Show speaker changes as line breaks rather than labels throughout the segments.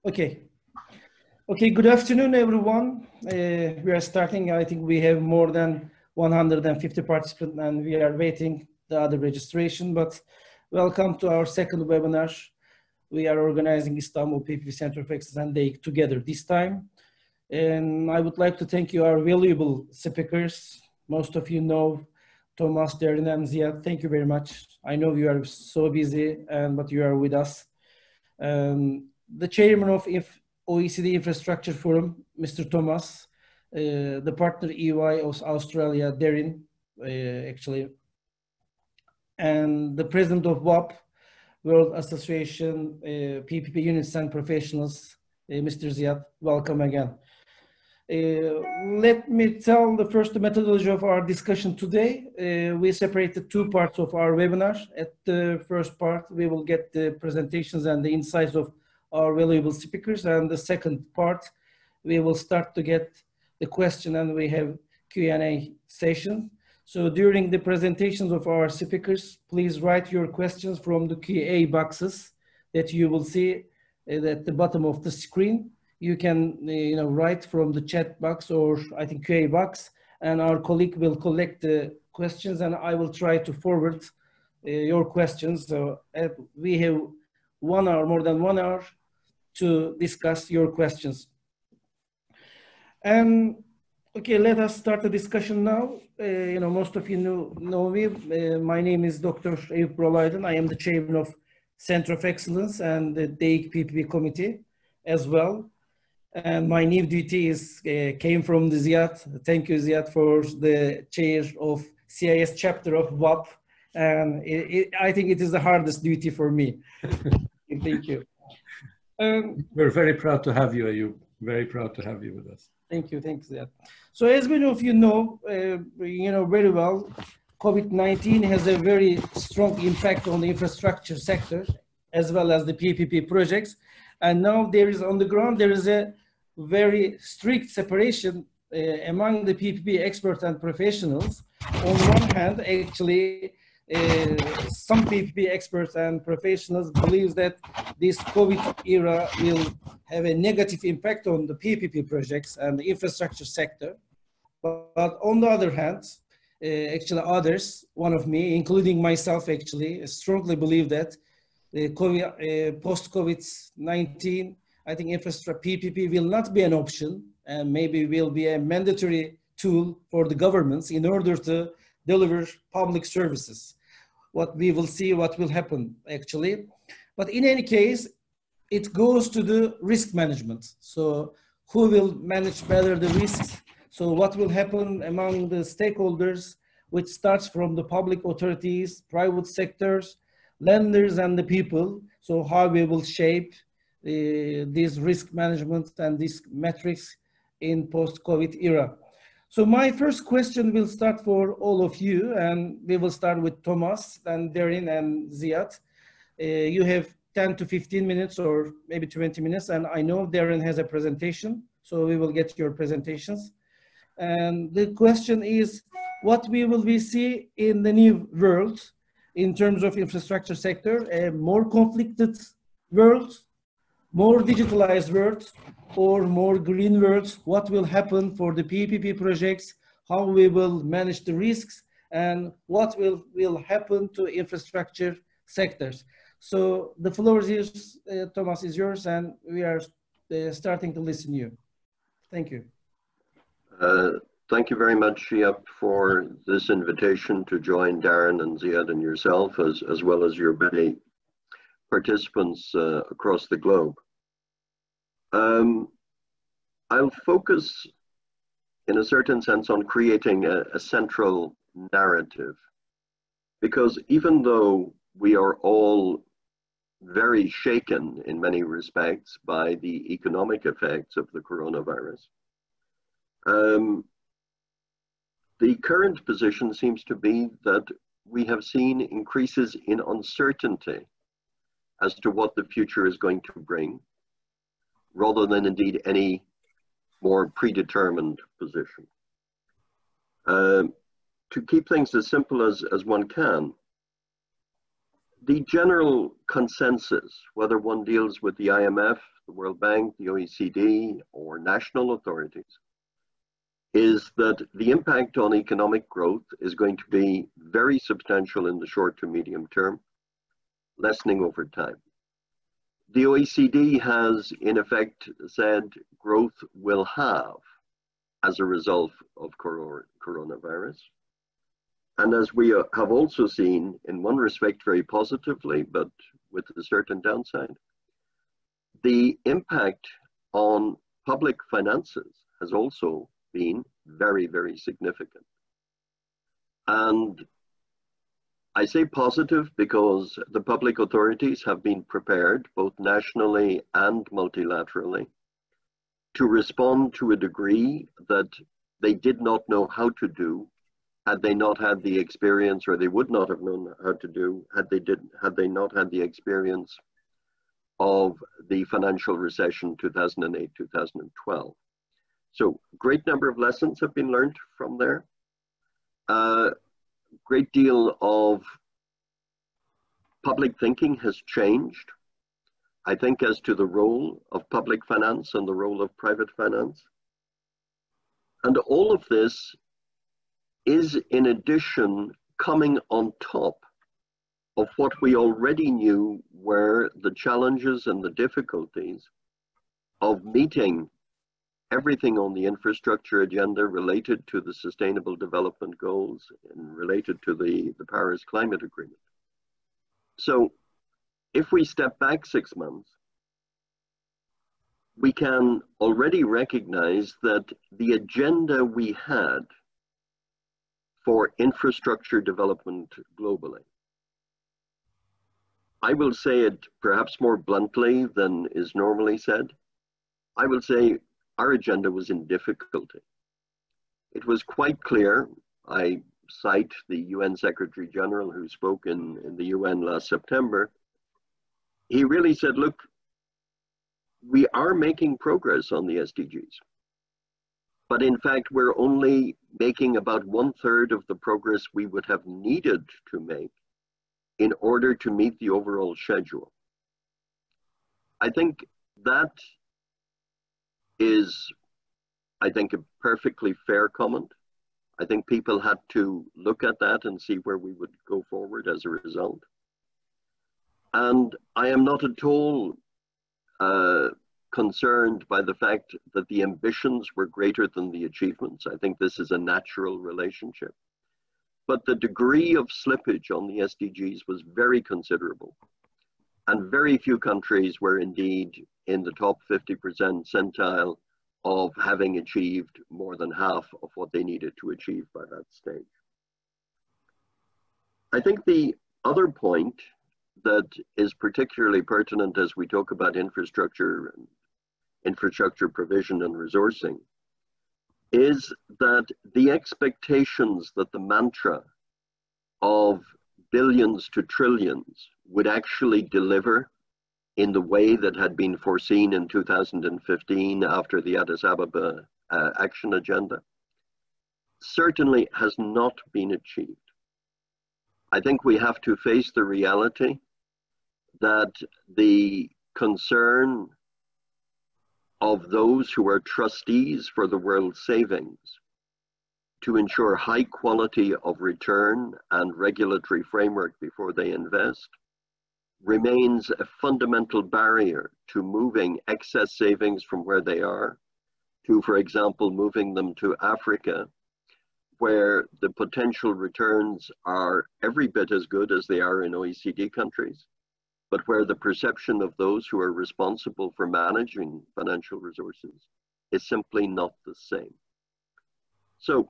Okay. Okay, good afternoon, everyone. We are starting. I think we have more than 150 participants and we are waiting the other registration, but welcome to our second webinar. We are organizing Istanbul PPP Center of Excellence and DEIK together this time. And I would like to thank you, our valuable speakers. Most of you know Thomas, Darren, and Ziad. Thank you very much. I know you are so busy, but you are with us. The chairman of OECD Infrastructure Forum, Mr. Thomas, the partner EY of Australia, Darren, actually, and the president of WAP, World Association PPP Units and Professionals, Mr. Ziad. Welcome again. Let me tell the first methodology of our discussion today. We separated two parts of our webinar. At the first part, we will get the presentations and the insights of our valuable speakers, and the second part, we will start to get the question and we have Q&A session. So during the presentations of our speakers, please write your questions from the Q&A boxes that you will see at the bottom of the screen. You can write from the chat box or I think Q&A box, and our colleague will collect the questions and I will try to forward your questions. So we have 1 hour, more than 1 hour to discuss your questions. And okay, let us start the discussion now. Most of you know me. My name is Dr. Eyüp Buralıaydın. I am the chairman of Center of Excellence and the DEIK PPP committee as well. And my new duty came from the Ziad. Thank you, Ziad, for the chair of CIS chapter of WAP. And I think it is the hardest duty for me. Thank you.
We're very proud to have you, Eyüp. Very proud to have you with us.
Thank you, Ziad. So as many of you know very well, COVID-19 has a very strong impact on the infrastructure sector, as well as the PPP projects. And now there is on the ground, there is a very strict separation among the PPP experts and professionals. On one hand, actually, some PPP experts and professionals believe that this COVID era will have a negative impact on the PPP projects and the infrastructure sector. But on the other hand, actually others, one of me, including myself actually, strongly believe that post-COVID-19, I think infrastructure PPP will not be an option and maybe will be a mandatory tool for the governments in order to deliver public services. What we will see, what will happen actually. But in any case, it goes to the risk management. So who will manage better the risks? So what will happen among the stakeholders, which starts from the public authorities, private sectors, lenders and the people. So how we will shape this risk management and these metrics in post-COVID era. So my first question will start for all of you, and we will start with Thomas, then Darren and Ziad. You have 10 to 15 minutes or maybe 20 minutes, and I know Darren has a presentation, so we will get your presentations. And the question is, what we will see in the new world in terms of infrastructure sector, a more conflicted world, more digitalized world, or more green world? What will happen for the PPP projects? How we will manage the risks, and what will happen to infrastructure sectors? So the floor is, Thomas, is yours, and we are starting to listen to you. Thank you.
Thank you very much, Eyüp, for this invitation to join Darren and Ziad and yourself, as well as your many participants across the globe. I'll focus in a certain sense on creating a central narrative, because even though we are all very shaken in many respects by the economic effects of the coronavirus, the current position seems to be that we have seen increases in uncertainty as to what the future is going to bring, rather than indeed any more predetermined position. To keep things as simple as one can, the general consensus, whether one deals with the IMF, the World Bank, the OECD, or national authorities, is that the impact on economic growth is going to be very substantial in the short to medium term, lessening over time. The OECD has, in effect, said growth will halve as a result of coronavirus. And as we have also seen, in one respect very positively, but with a certain downside, the impact on public finances has also been very, very significant. And I say positive because the public authorities have been prepared, both nationally and multilaterally, to respond to a degree that they did not know how to do had they not had the experience, or they would not have known how to do had they not had the experience of the financial recession 2008-2012. So great number of lessons have been learned from there. Great deal of public thinking has changed, I think, as to the role of public finance and the role of private finance. And all of this is, in addition, coming on top of what we already knew were the challenges and the difficulties of meeting everything on the infrastructure agenda related to the Sustainable Development Goals and related to the Paris Climate Agreement. So if we step back 6 months, we can already recognize that the agenda we had for infrastructure development globally, I will say it perhaps more bluntly than is normally said, I will say our agenda was in difficulty. It was quite clear. I cite the UN Secretary General who spoke in the UN last September. He really said, look, we are making progress on the SDGs, but in fact, we're only making about 1/3 of the progress we would have needed to make in order to meet the overall schedule. I think that is, I think, a perfectly fair comment. I think people had to look at that and see where we would go forward as a result. And I am not at all concerned by the fact that the ambitions were greater than the achievements. I think this is a natural relationship. But the degree of slippage on the SDGs was very considerable. And very few countries were indeed in the top 50% percentile of having achieved more than half of what they needed to achieve by that stage. I think the other point that is particularly pertinent as we talk about infrastructure provision and resourcing is that the expectations that the mantra of billions to trillions would actually deliver in the way that had been foreseen in 2015 after the Addis Ababa Action Agenda certainly has not been achieved. I think we have to face the reality that the concern of those who are trustees for the world's savings to ensure high quality of return and regulatory framework before they invest remains a fundamental barrier to moving excess savings from where they are to, for example, moving them to Africa, where the potential returns are every bit as good as they are in OECD countries, but where the perception of those who are responsible for managing financial resources is simply not the same. So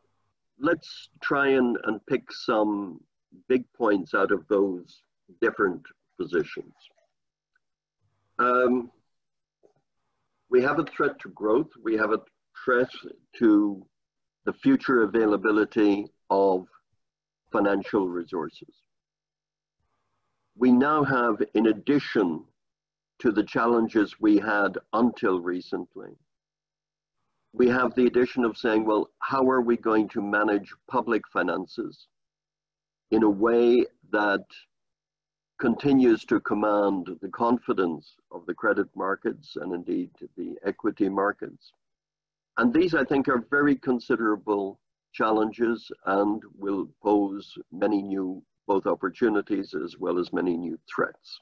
let's try and pick some big points out of those different positions. We have a threat to growth. We have a threat to the future availability of financial resources. We now have, in addition to the challenges we had until recently, we have the addition of saying, well, how are we going to manage public finances in a way that continues to command the confidence of the credit markets and indeed the equity markets. And these, I think, are very considerable challenges and will pose many new both opportunities as well as many new threats.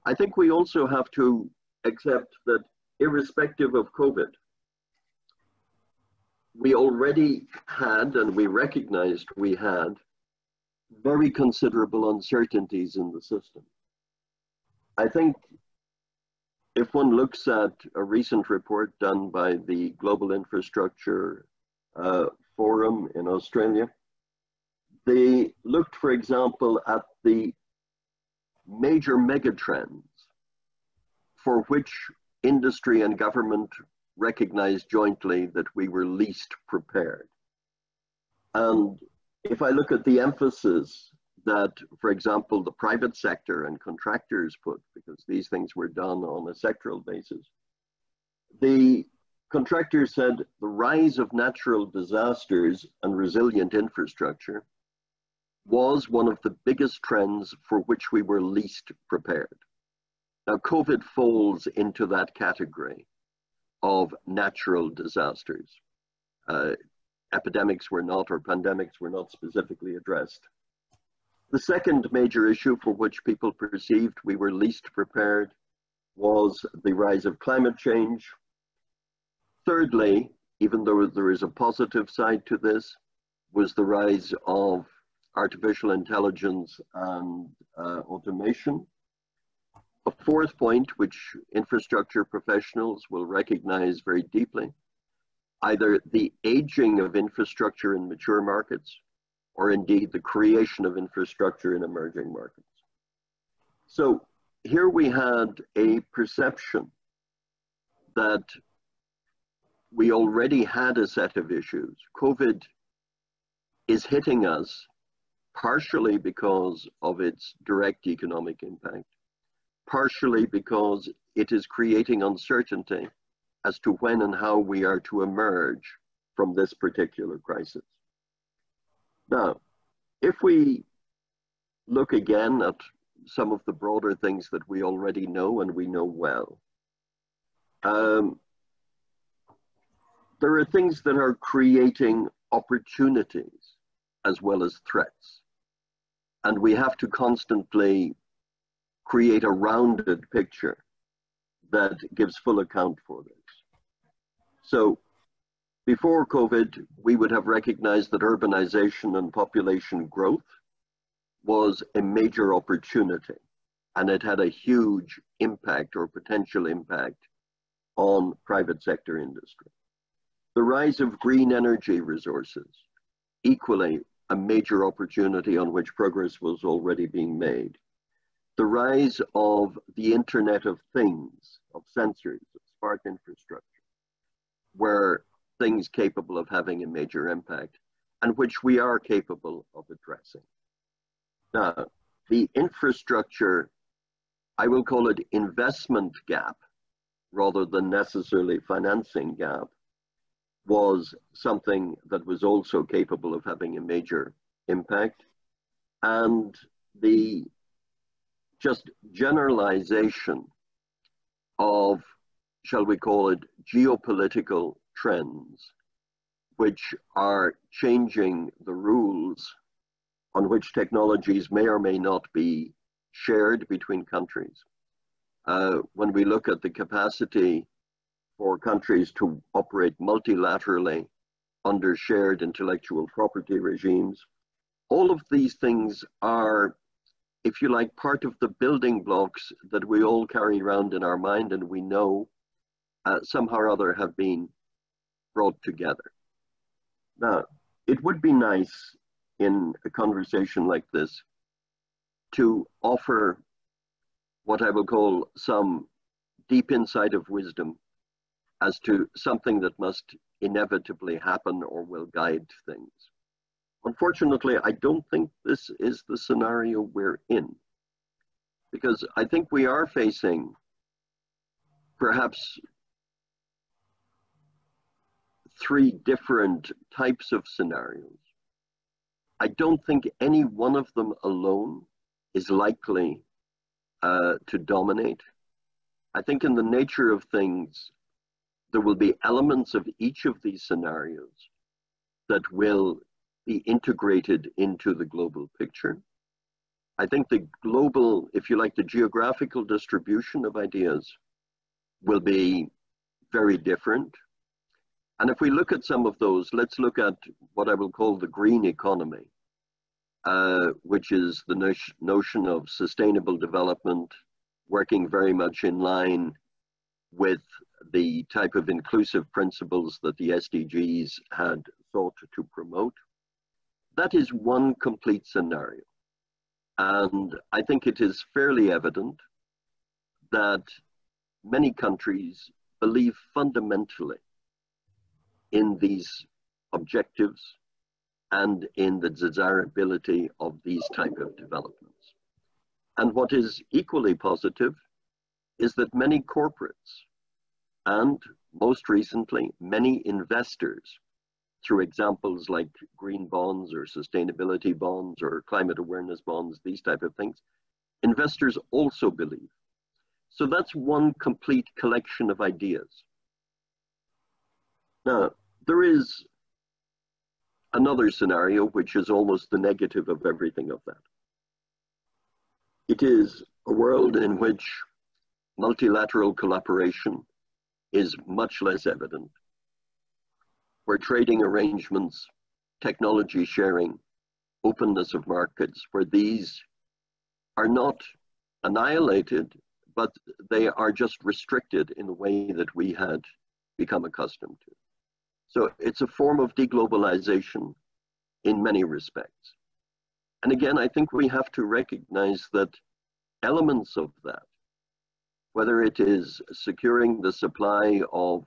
I think we also have to accept that irrespective of COVID, we already had, and we recognized we had, very considerable uncertainties in the system. I think if one looks at a recent report done by the Global Infrastructure Forum in Australia, they looked, for example, at the major megatrends for which industry and government recognized jointly that we were least prepared. And if I look at the emphasis that, for example, the private sector and contractors put, because these things were done on a sectoral basis, the contractors said the rise of natural disasters and resilient infrastructure was one of the biggest trends for which we were least prepared. Now, COVID falls into that category of natural disasters. Epidemics were not, or pandemics were not specifically addressed. The second major issue for which people perceived we were least prepared was the rise of climate change. Thirdly, even though there is a positive side to this, was the rise of artificial intelligence and automation. A fourth point, which infrastructure professionals will recognize very deeply, either the aging of infrastructure in mature markets, or indeed the creation of infrastructure in emerging markets. So here we had a perception that we already had a set of issues. COVID is hitting us partially because of its direct economic impact, partially because it is creating uncertainty as to when and how we are to emerge from this particular crisis. Now, if we look again at some of the broader things that we already know and we know well, there are things that are creating opportunities as well as threats. And we have to constantly create a rounded picture that gives full account for this. So before COVID, we would have recognized that urbanization and population growth was a major opportunity, and it had a huge impact or potential impact on private sector industry. The rise of green energy resources, equally a major opportunity on which progress was already being made. The rise of the Internet of Things, of sensors, of smart infrastructure, were things capable of having a major impact and which we are capable of addressing. Now, the infrastructure, I will call it investment gap rather than necessarily financing gap, was something that was also capable of having a major impact. And the just generalization of, shall we call it, geopolitical trends, which are changing the rules on which technologies may or may not be shared between countries. When we look at the capacity for countries to operate multilaterally under shared intellectual property regimes, all of these things are, if you like, part of the building blocks that we all carry around in our mind and we know somehow or other have been brought together. Now, it would be nice in a conversation like this to offer what I will call some deep insight of wisdom as to something that must inevitably happen or will guide things. Unfortunately, I don't think this is the scenario we're in, because I think we are facing perhaps three different types of scenarios. I don't think any one of them alone is likely to dominate. I think in the nature of things, there will be elements of each of these scenarios that will be integrated into the global picture. I think the global, if you like, the geographical distribution of ideas will be very different. And if we look at some of those, let's look at what I will call the green economy, which is the notion of sustainable development, working very much in line with the type of inclusive principles that the SDGs had sought to promote. That is one complete scenario. And I think it is fairly evident that many countries believe fundamentally in these objectives and in the desirability of these type of developments. And what is equally positive is that many corporates and most recently many investors, through examples like green bonds or sustainability bonds or climate awareness bonds, these type of things, investors also believe. So that's one complete collection of ideas. Now, there is another scenario which is almost the negative of everything of that. It is a world in which multilateral collaboration is much less evident, where trading arrangements, technology sharing, openness of markets, where these are not annihilated, but they are just restricted in the way that we had become accustomed to. So it's a form of deglobalization in many respects. And again, I think we have to recognize that elements of that, whether it is securing the supply of,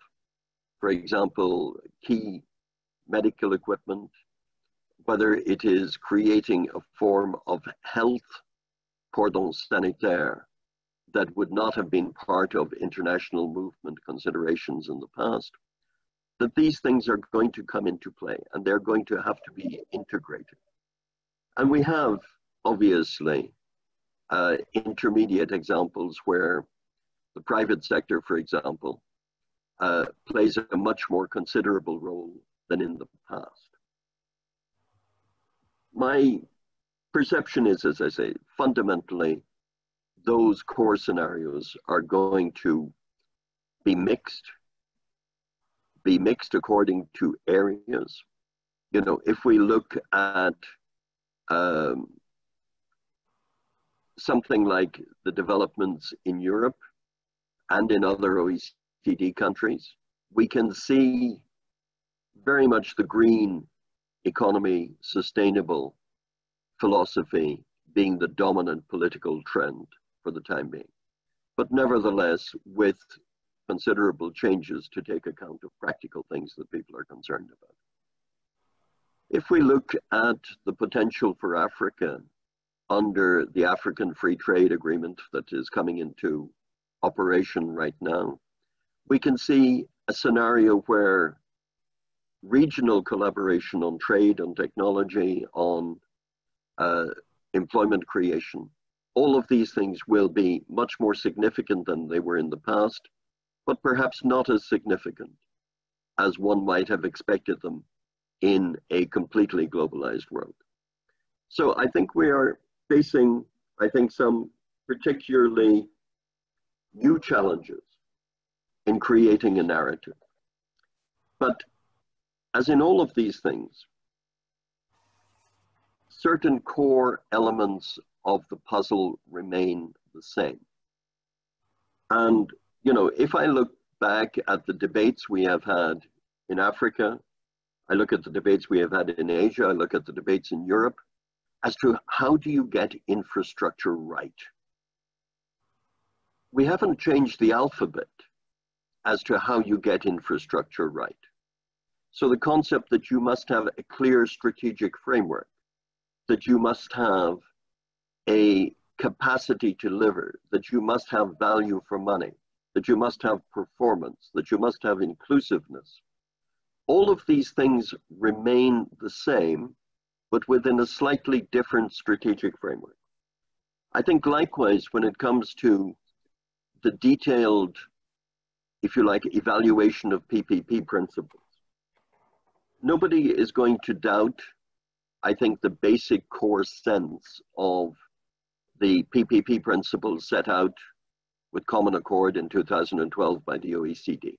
for example, key medical equipment, whether it is creating a form of health cordon sanitaire that would not have been part of international movement considerations in the past, that these things are going to come into play and they're going to have to be integrated. And we have, obviously, intermediate examples where the private sector, for example, plays a much more considerable role than in the past. My perception is, as I say, fundamentally, those core scenarios are going to be mixed according to areas. You know, if we look at something like the developments in Europe and in other OECD countries, we can see very much the green economy, sustainable philosophy being the dominant political trend for the time being. But nevertheless, with considerable changes to take account of practical things that people are concerned about. If we look at the potential for Africa under the African Free Trade Agreement that is coming into operation right now, we can see a scenario where regional collaboration on trade, on technology, on employment creation, all of these things will be much more significant than they were in the past, but perhaps not as significant as one might have expected them in a completely globalized world. So I think we are facing, some particularly new challenges in creating a narrative. But as in all of these things, certain core elements of the puzzle remain the same. And, you know, if I look back at the debates we have had in Africa, I look at the debates we have had in Asia, I look at the debates in Europe, as to how do you get infrastructure right? We haven't changed the alphabet as to how you get infrastructure right. So the concept that you must have a clear strategic framework, that you must have a capacity to deliver, that you must have value for money, that you must have performance, that you must have inclusiveness. All of these things remain the same, but within a slightly different strategic framework. I think likewise, when it comes to the detailed, if you like, evaluation of PPP principles, nobody is going to doubt, I think, the basic core sense of the PPP principles set out with common accord in 2012 by the OECD.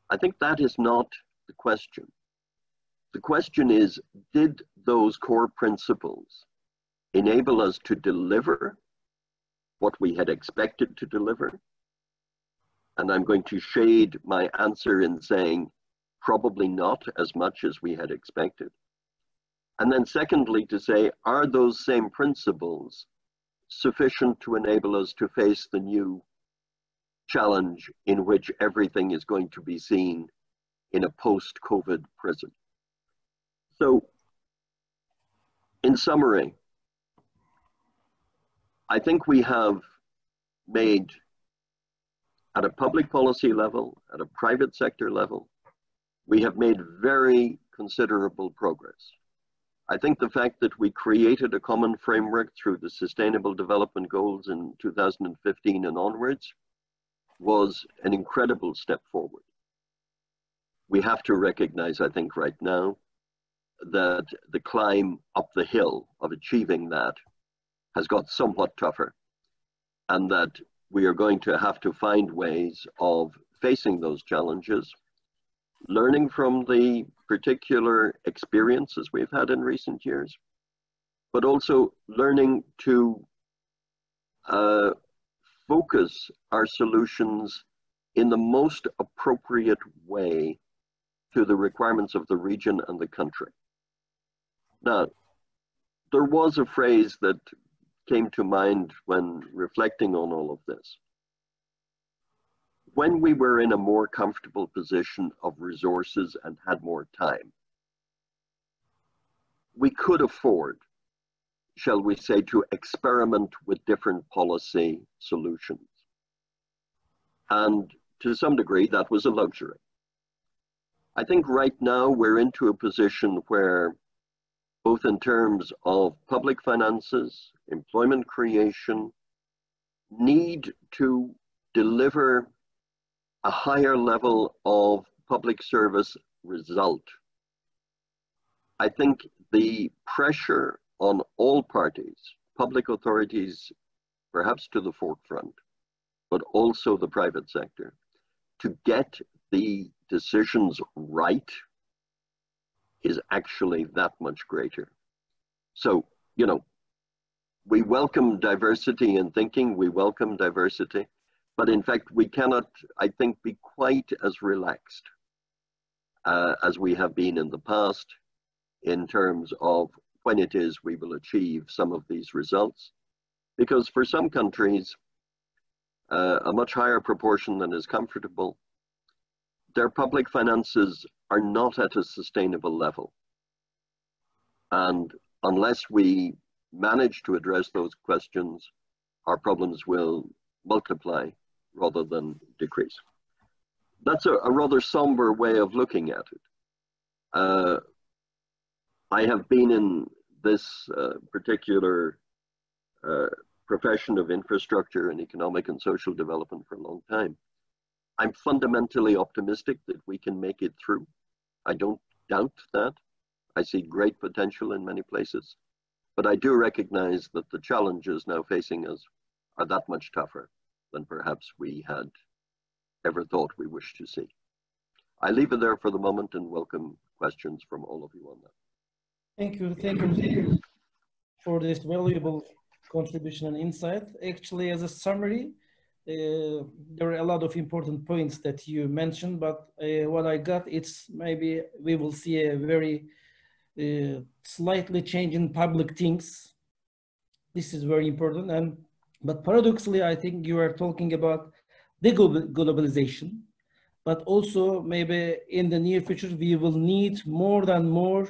I think that is not the question. The question is, did those core principles enable us to deliver what we had expected to deliver? And I'm going to shade my answer in saying probably not as much as we had expected. And then secondly, to say, are those same principles sufficient to enable us to face the new challenge in which everything is going to be seen in a post-COVID prism? So, in summary, I think we have made, at a public policy level, at a private sector level, we have made very considerable progress. I think the fact that we created a common framework through the Sustainable Development Goals in 2015 and onwards was an incredible step forward. We have to recognize, I think, right now, that the climb up the hill of achieving that has got somewhat tougher, and that we are going to have to find ways of facing those challenges, learning from the particular experiences we've had in recent years, but also learning to focus our solutions in the most appropriate way to the requirements of the region and the country. Now, there was a phrase that came to mind when reflecting on all of this. When we were in a more comfortable position of resources and had more time, we could afford, shall we say, to experiment with different policy solutions. And to some degree, that was a luxury. I think right now we're into a position where, both in terms of public finances, employment creation, need to deliver a higher level of public service result. I think the pressure on all parties, public authorities, perhaps to the forefront, but also the private sector, to get the decisions right is actually that much greater. So, you know, we welcome diversity in thinking, we welcome diversity, but in fact, we cannot, I think, be quite as relaxed as we have been in the past in terms of when it is we will achieve some of these results. Because for some countries, a much higher proportion than is comfortable, their public finances are not at a sustainable level. And unless we manage to address those questions, our problems will multiply rather than decrease. That's a rather somber way of looking at it. I have been in this particular profession of infrastructure and economic and social development for a long time. I'm fundamentally optimistic that we can make it through. I don't doubt that. I see great potential in many places, but I do recognize that the challenges now facing us are that much tougher than perhaps we had ever thought we wished to see. I leave it there for the moment and welcome questions from all of you on that.
Thank you for this valuable contribution and insight. Actually, as a summary, there are a lot of important points that you mentioned, but what I got, it's maybe we will see a very slightly change in public things. This is very important. But paradoxically, I think you are talking about deglobalization, but also maybe in the near future, we will need more and more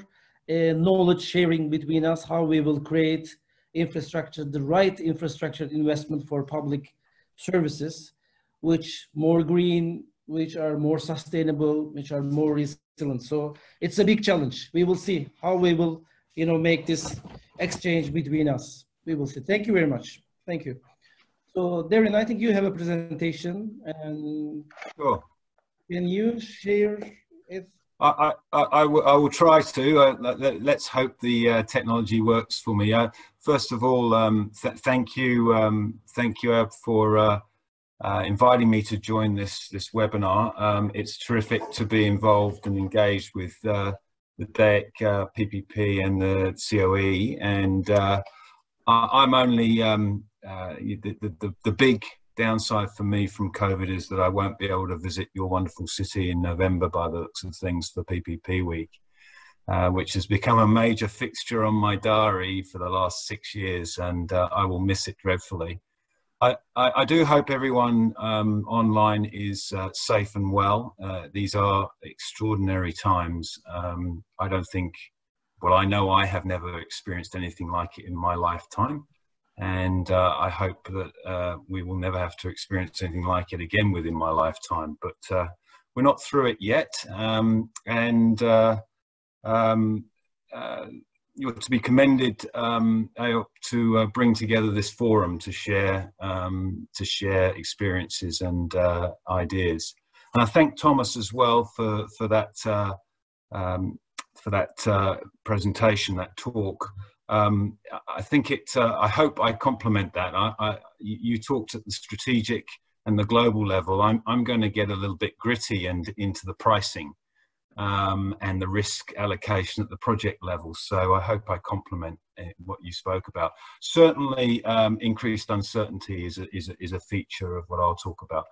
knowledge sharing between us, how we will create infrastructure, the right infrastructure investment for public services, which more green, which are more sustainable, which are more resilient. So it's a big challenge. We will see how we will, make this exchange between us. We will see. Thank you very much. Thank you. So, Darren, I think you have a presentation, and
Sure.
can you share it?
I will try to. Let's hope the technology works for me. First of all, thank you for inviting me to join this webinar. It's terrific to be involved and engaged with the DEIC, PPP, and the COE. And I'm only the big downside for me from COVID is that I won't be able to visit your wonderful city in November by the looks of things for PPP week, which has become a major fixture on my diary for the last 6 years, and I will miss it dreadfully. I do hope everyone online is safe and well. These are extraordinary times. I don't think, well, I know I have never experienced anything like it in my lifetime. And I hope that we will never have to experience anything like it again within my lifetime. But we're not through it yet. You're to be commended to bring together this forum to share experiences and ideas. And I thank Thomas as well for that presentation, that talk. I think I hope I complement that. You talked at the strategic and the global level. I'm going to get a little bit gritty and into the pricing and the risk allocation at the project level. So I hope I complement what you spoke about. Certainly, increased uncertainty is a feature of what I'll talk about.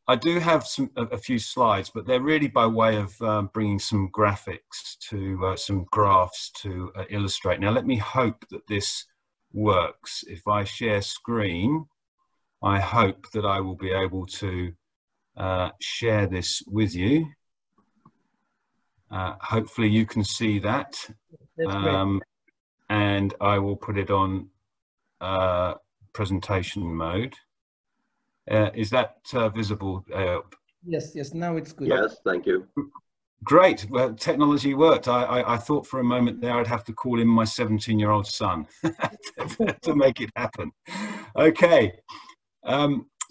I do have a few slides, but they're really by way of bringing some graphics to some graphs to illustrate. Now, let me hope that this works. If I share screen, I hope that I will be able to share this with you. Hopefully you can see that.
That's great.
And I will put it on presentation mode. Is that visible?
Yes, now it's good.
Yes, thank you.
Great. Well, technology worked. I thought for a moment there I'd have to call in my 17-year-old son to make it happen. Okay.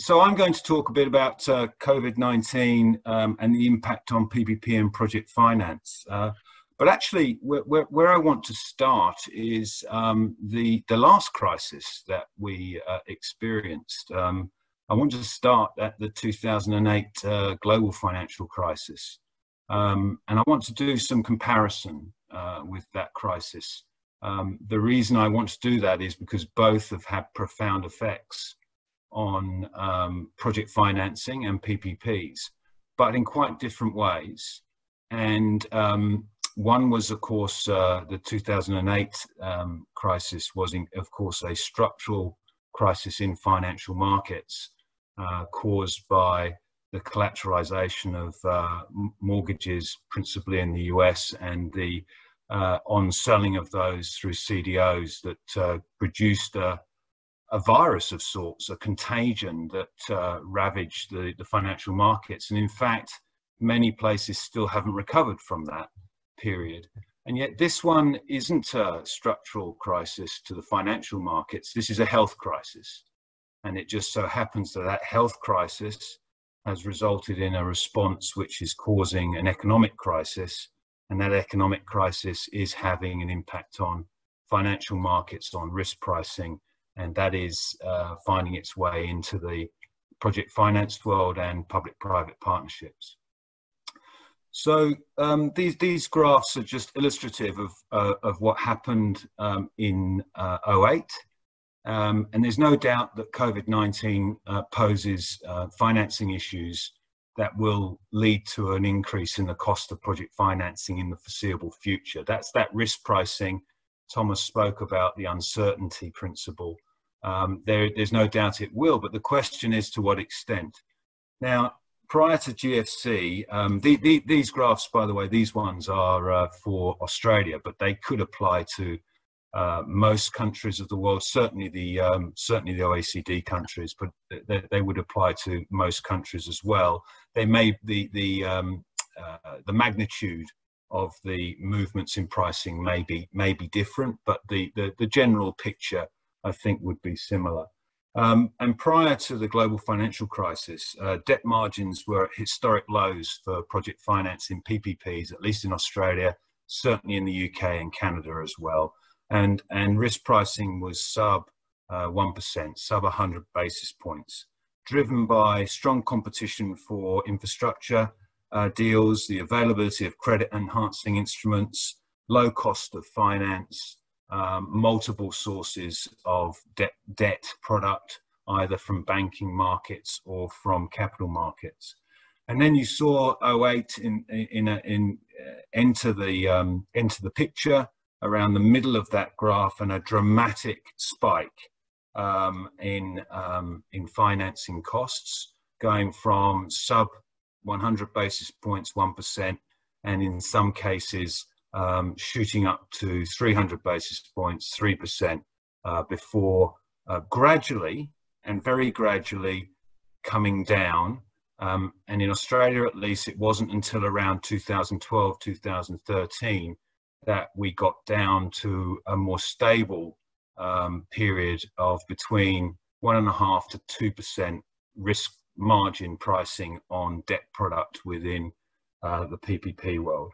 So I'm going to talk a bit about COVID-19 and the impact on PPP and project finance. But actually, where I want to start is the last crisis that we experienced. I want to start at the 2008 global financial crisis. And I want to do some comparison with that crisis. The reason I want to do that is because both have had profound effects on project financing and PPPs, but in quite different ways. And one was, of course, the 2008 crisis was, of course, a structural crisis in financial markets caused by the collateralization of mortgages, principally in the US, and the on-selling of those through CDOs that produced a virus of sorts, a contagion that ravaged the financial markets. And in fact, many places still haven't recovered from that period. And yet this one isn't a structural crisis to the financial markets. This is a health crisis. And it just so happens that that health crisis has resulted in a response which is causing an economic crisis. And that economic crisis is having an impact on financial markets, on risk pricing, and that is finding its way into the project finance world and public-private partnerships. So these graphs are just illustrative of what happened in 2008. And there's no doubt that COVID-19 poses financing issues that will lead to an increase in the cost of project financing in the foreseeable future. That's that risk pricing. Thomas spoke about the uncertainty principle. There's no doubt it will, but the question is to what extent. Now, prior to GFC, these graphs, by the way, these ones are for Australia, but they could apply to most countries of the world, certainly the OECD countries, but they would apply to most countries as well. They may the magnitude of the movements in pricing may be different, but the general picture I think would be similar. And prior to the global financial crisis, debt margins were at historic lows for project finance in PPPs, at least in Australia, certainly in the UK and Canada as well. And risk pricing was sub 1%, sub 100 basis points, driven by strong competition for infrastructure deals, the availability of credit enhancing instruments, low cost of finance, multiple sources of debt product, either from banking markets or from capital markets. And then you saw 08 enter the picture around the middle of that graph, and a dramatic spike in financing costs, going from sub 100 basis points, 1%, and in some cases shooting up to 300 basis points, 3%, before gradually and very gradually coming down. And in Australia, at least, it wasn't until around 2012, 2013 that we got down to a more stable period of between 1.5% to 2% risk margin pricing on debt product within the PPP world.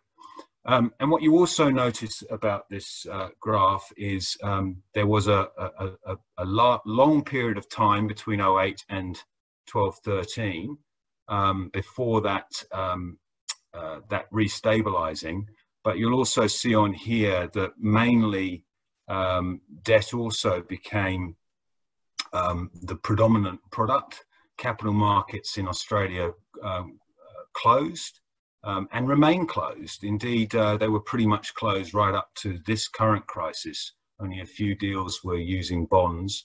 And what you also notice about this graph is there was a long period of time between 08 and 12-13 before that that restabilizing. But you'll also see on here that mainly debt also became the predominant product. Capital markets in Australia closed and remain closed. Indeed, they were pretty much closed right up to this current crisis. Only a few deals were using bonds,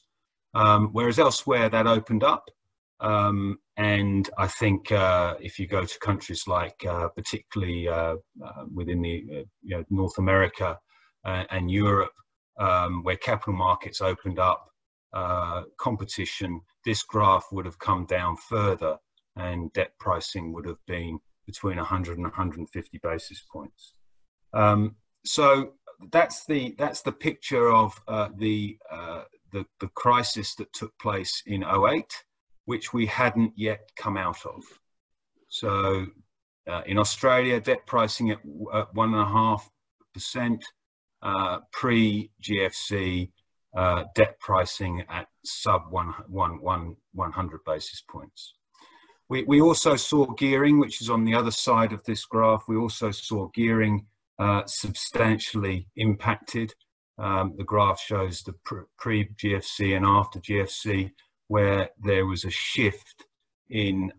whereas elsewhere that opened up. And I think if you go to countries like particularly within the North America and Europe, where capital markets opened up, competition, this graph would have come down further, and debt pricing would have been between 100 and 150 basis points. So that's the picture of the crisis that took place in 08, which we hadn't yet come out of. So in Australia, debt pricing at 1.5%, pre-GFC, debt pricing at sub 100 basis points. We also saw gearing, which is on the other side of this graph. We also saw gearing substantially impacted. The graph shows the pre-GFC and after GFC, where there was a shift in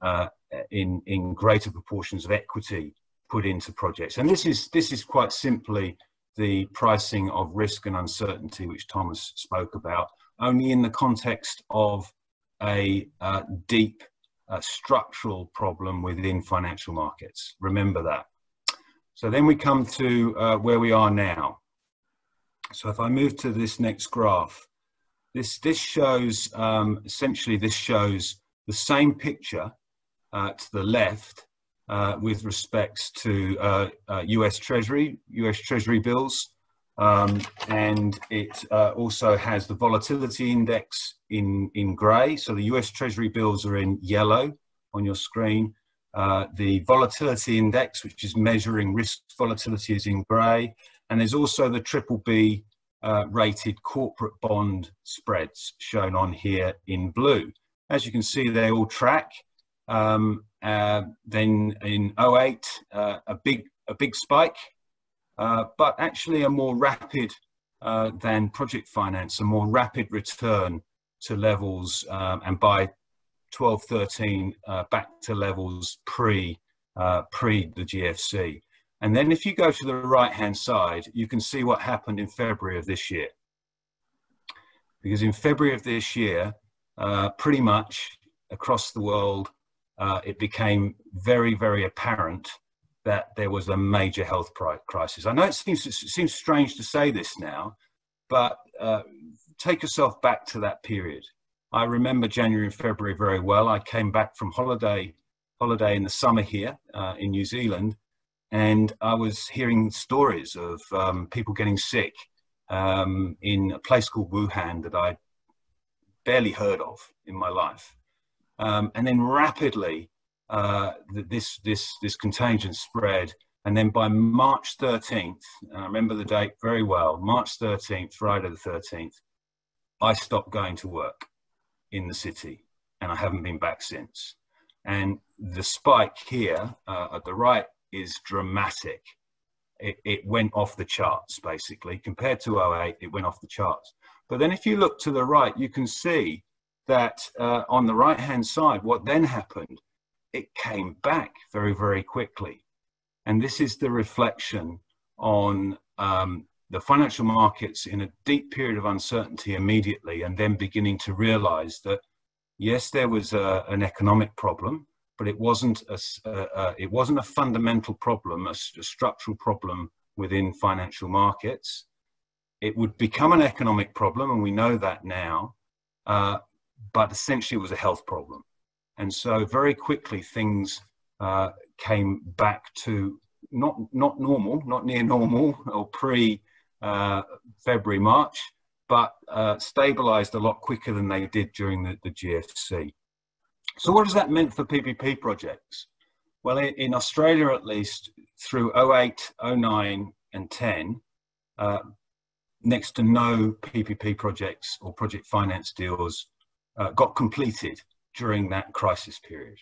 greater proportions of equity put into projects. And this is quite simply the pricing of risk and uncertainty, which Thomas spoke about, only in the context of a deep structural problem within financial markets. Remember that. So then we come to where we are now. So if I move to this next graph, this shows, essentially this shows the same picture to the left with respects to US Treasury bills. And it also has the volatility index in grey. So the US Treasury bills are in yellow on your screen. The volatility index, which is measuring risk volatility, is in grey. And there's also the BBB rated corporate bond spreads shown on here in blue. As you can see, they all track. Then in 08, a big spike, but actually a more rapid than project finance, a more rapid return to levels, and by 12-13 back to levels pre the GFC. And then if you go to the right-hand side, you can see what happened in February of this year. Because in February of this year, pretty much across the world, it became very, very apparent that there was a major health crisis. I know it seems strange to say this now, but take yourself back to that period. I remember January and February very well. I came back from holiday in the summer here in New Zealand, and I was hearing stories of people getting sick in a place called Wuhan that I barely heard of in my life. And then rapidly, this contagion spread. And then by March 13th, and I remember the date very well, March 13th, Friday the 13th, I stopped going to work in the city, and I haven't been back since. And the spike here at the right is dramatic. It went off the charts, basically. Compared to 08, it went off the charts. But then if you look to the right, you can see that on the right-hand side, what then happened, it came back very, very quickly. And this is the reflection on the financial markets in a deep period of uncertainty immediately, and then beginning to realize that, yes, there was an economic problem, but it wasn't a fundamental problem, a structural problem within financial markets. It would become an economic problem, and we know that now, but essentially it was a health problem. And so very quickly things came back to not normal, not near normal or pre-February, March, but stabilized a lot quicker than they did during the GFC. So what does that mean for PPP projects? Well, in Australia, at least, through 08, 09 and 10, next to no PPP projects or project finance deals got completed during that crisis period.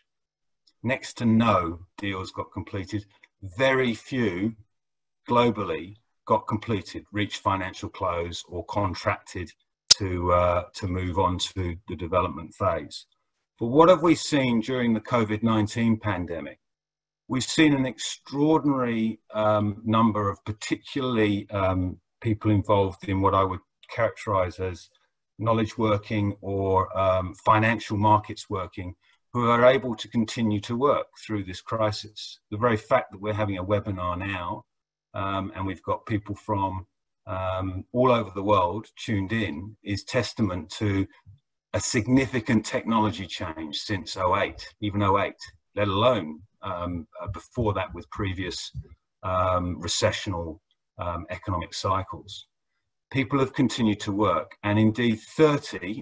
Next to no deals got completed. Very few globally got completed, reached financial close or contracted to move on to the development phase. But what have we seen during the COVID-19 pandemic? We've seen an extraordinary number of particularly people involved in what I would characterize as knowledge working or financial markets working, who are able to continue to work through this crisis. The very fact that we're having a webinar now, and we've got people from all over the world tuned in, is testament to a significant technology change since 08, even 08, let alone before that with previous recessional economic cycles. People have continued to work, and indeed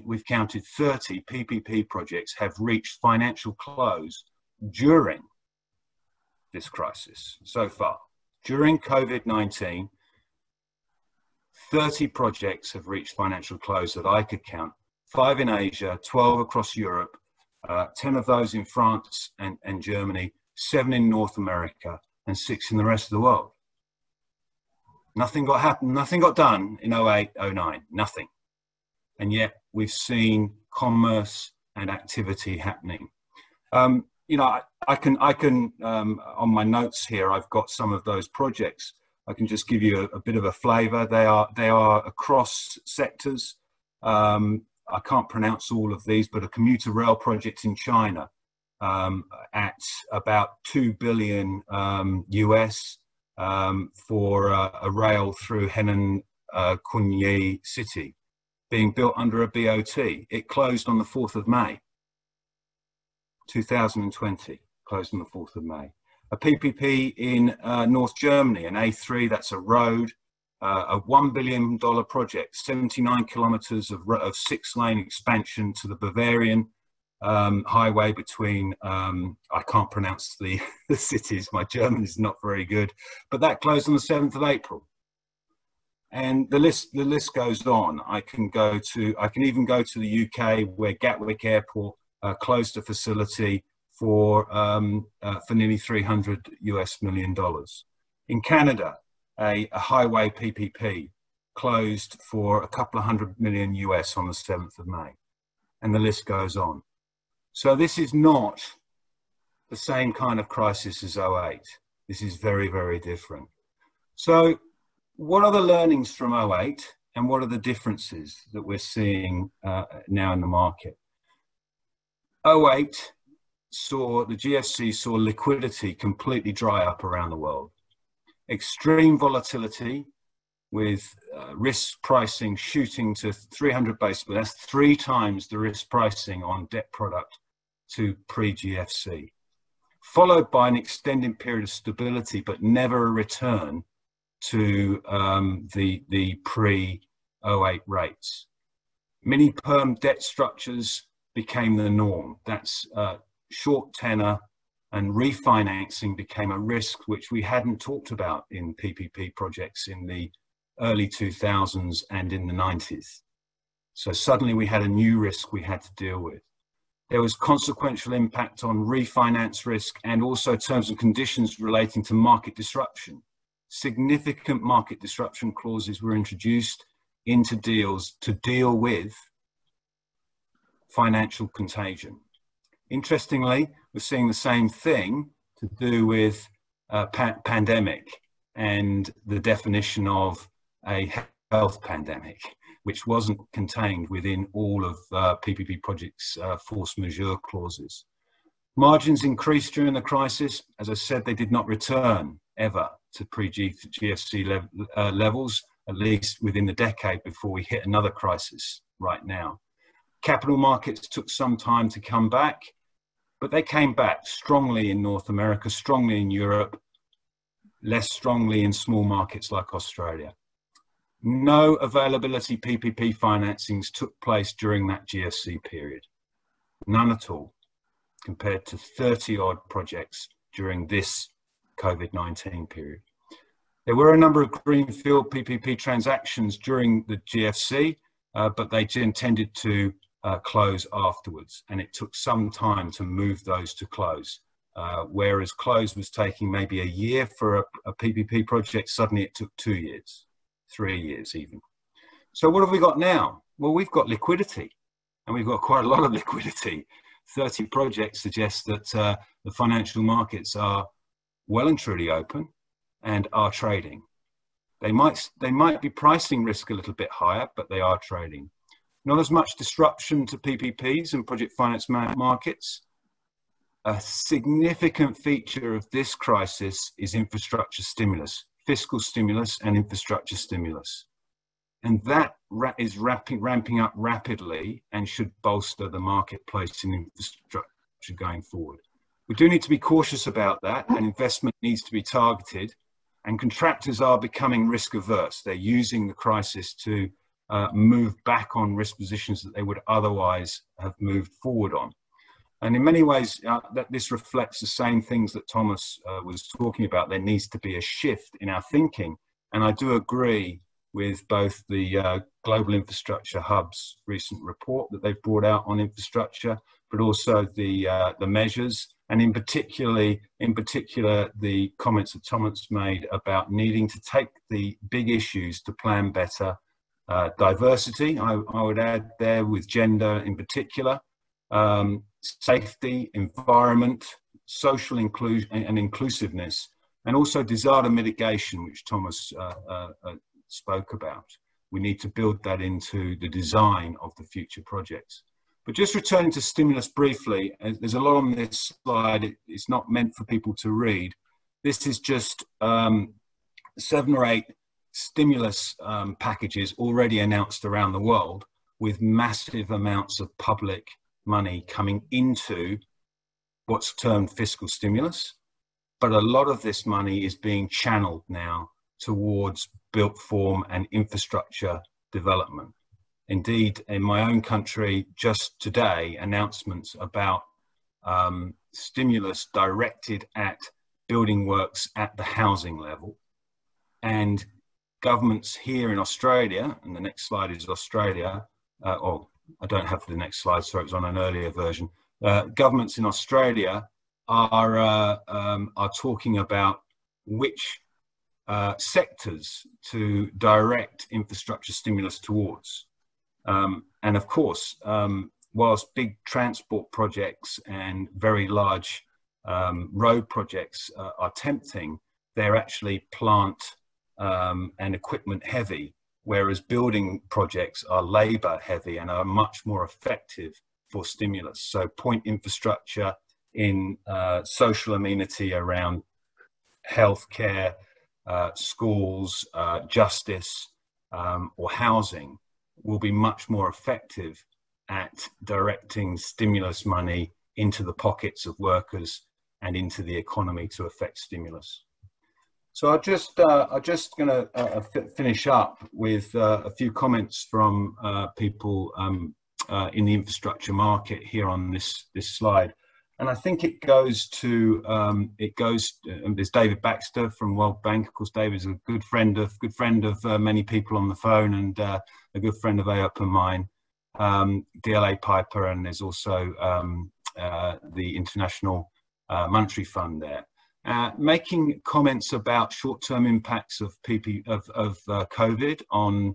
we've counted 30 PPP projects have reached financial close during this crisis so far. During COVID-19, 30 projects have reached financial close that I could count, 5 in Asia, 12 across Europe, 10 of those in France and Germany, 7 in North America, and 6 in the rest of the world. Nothing got done in 08, 09, nothing. And yet we've seen commerce and activity happening. You know, I can on my notes here, I've got some of those projects. I can just give you a bit of a flavor. They are across sectors. I can't pronounce all of these, but a commuter rail project in China at about $2 billion US for a rail through Henan Kunyi city being built under a BOT. It closed on the 4th of May, 2020, closed on the 4th of May. A PPP in North Germany, an A3, that's a road, a $1 billion project, 79 kilometers of 6-lane expansion to the Bavarian highway between, I can't pronounce the cities, my German is not very good, but that closed on the 7th of April. And the list goes on. I can even go to the UK, where Gatwick Airport closed a facility for nearly $300 million. In Canada, a highway PPP closed for a couple of $100 million US on the 7th of May. And the list goes on. So this is not the same kind of crisis as 08. This is very, very different. So what are the learnings from 08 and what are the differences that we're seeing now in the market? 08 the GFC saw liquidity completely dry up around the world. Extreme volatility with risk pricing shooting to 300 basis points. That's 3 times the risk pricing on debt product to pre-GFC. Followed by an extended period of stability, but never a return to the pre-08 rates. Mini-perm debt structures became the norm. That's short tenor, and refinancing became a risk which we hadn't talked about in PPP projects in the early 2000s and in the 90s. So suddenly we had a new risk we had to deal with. There was consequential impact on refinance risk and also terms and conditions relating to market disruption. Significant market disruption clauses were introduced into deals to deal with financial contagion. Interestingly, we're seeing the same thing to do with pandemic and the definition of a health pandemic, which wasn't contained within all of PPP projects' force majeure clauses. Margins increased during the crisis. As I said, they did not return ever to pre-GFC levels, at least within the decade before we hit another crisis right now. Capital markets took some time to come back, but they came back strongly in North America, strongly in Europe, less strongly in small markets like Australia. No availability PPP financings took place during that GFC period. None at all, compared to 30 odd projects during this COVID-19 period. There were a number of greenfield PPP transactions during the GFC, but they tended to close afterwards, and it took some time to move those to close. Whereas close was taking maybe a year for a PPP project, suddenly it took 2 years, 3 years even. So what have we got now? Well, we've got liquidity, and we've got quite a lot of liquidity. 30 projects suggest that the financial markets are well and truly open and are trading. They might be pricing risk a little bit higher, but they are trading. Not as much disruption to PPPs and project finance markets. A significant feature of this crisis is infrastructure stimulus, fiscal stimulus and infrastructure stimulus. And that is ramping up rapidly and should bolster the marketplace in infrastructure going forward. We do need to be cautious about that, and investment needs to be targeted, and contractors are becoming risk averse. They're using the crisis to move back on risk positions that they would otherwise have moved forward on. And in many ways, that this reflects the same things that Thomas was talking about. There needs to be a shift in our thinking. And I do agree with both the Global Infrastructure Hub's recent report that they've brought out on infrastructure, but also the measures, and in particular, the comments that Thomas made about needing to take the big issues to plan better. Diversity, I would add there, with gender in particular, safety, environment, social inclusion and inclusiveness, and also disaster mitigation, which Thomas spoke about. We need to build that into the design of the future projects. But just returning to stimulus briefly, there's a lot on this slide. It's not meant for people to read. This is just 7 or 8 stimulus packages already announced around the world, with massive amounts of public money coming into what's termed fiscal stimulus. But a lot of this money is being channeled now towards built form and infrastructure development. Indeed, in my own country, just today, announcements about stimulus directed at building works at the housing level. And governments here in Australia, and the next slide is Australia, oh, I don't have the next slide, so it's on an earlier version. Governments in Australia are talking about which sectors to direct infrastructure stimulus towards. And of course, whilst big transport projects and very large road projects are tempting, they're actually plant and equipment heavy, whereas building projects are labor heavy and are much more effective for stimulus. So point infrastructure in social amenity around healthcare, schools, justice, or housing will be much more effective at directing stimulus money into the pockets of workers and into the economy to affect stimulus. So I'm just going to finish up with a few comments from people in the infrastructure market here on this slide, and I think it goes to there's David Baxter from World Bank. Of course, David is a good friend of many people on the phone, and a good friend of AOP and mine. DLA Piper, and there's also the International Monetary Fund there. Making comments about short-term impacts of COVID on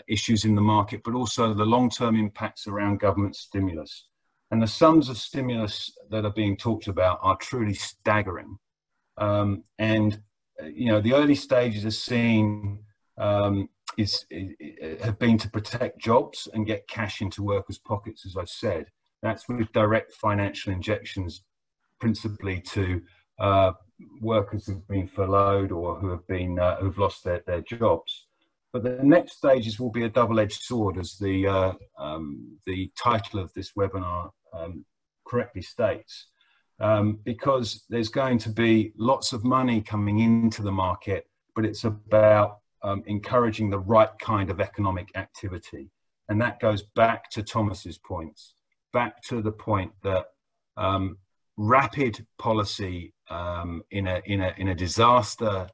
issues in the market, but also the long-term impacts around government stimulus. And the sums of stimulus that are being talked about are truly staggering. And you know, the early stages of seeing have been to protect jobs and get cash into workers' pockets, as I've said. That's with direct financial injections, principally to workers who've been furloughed or who have been who've lost their jobs. But the next stages will be a double-edged sword, as the title of this webinar correctly states, because there's going to be lots of money coming into the market, but it's about encouraging the right kind of economic activity. And that goes back to Thomas's points, back to the point that rapid policy in a disaster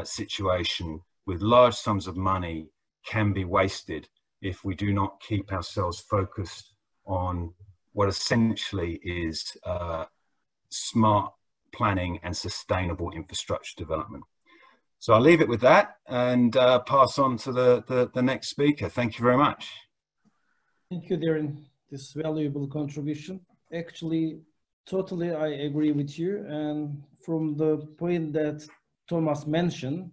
situation with large sums of money can be wasted if we do not keep ourselves focused on what essentially is smart planning and sustainable infrastructure development. So I'll leave it with that and pass on to the next speaker. Thank you very much.
Thank you, Darren. This valuable contribution. Actually, totally I agree with you. And from the point that Thomas mentioned,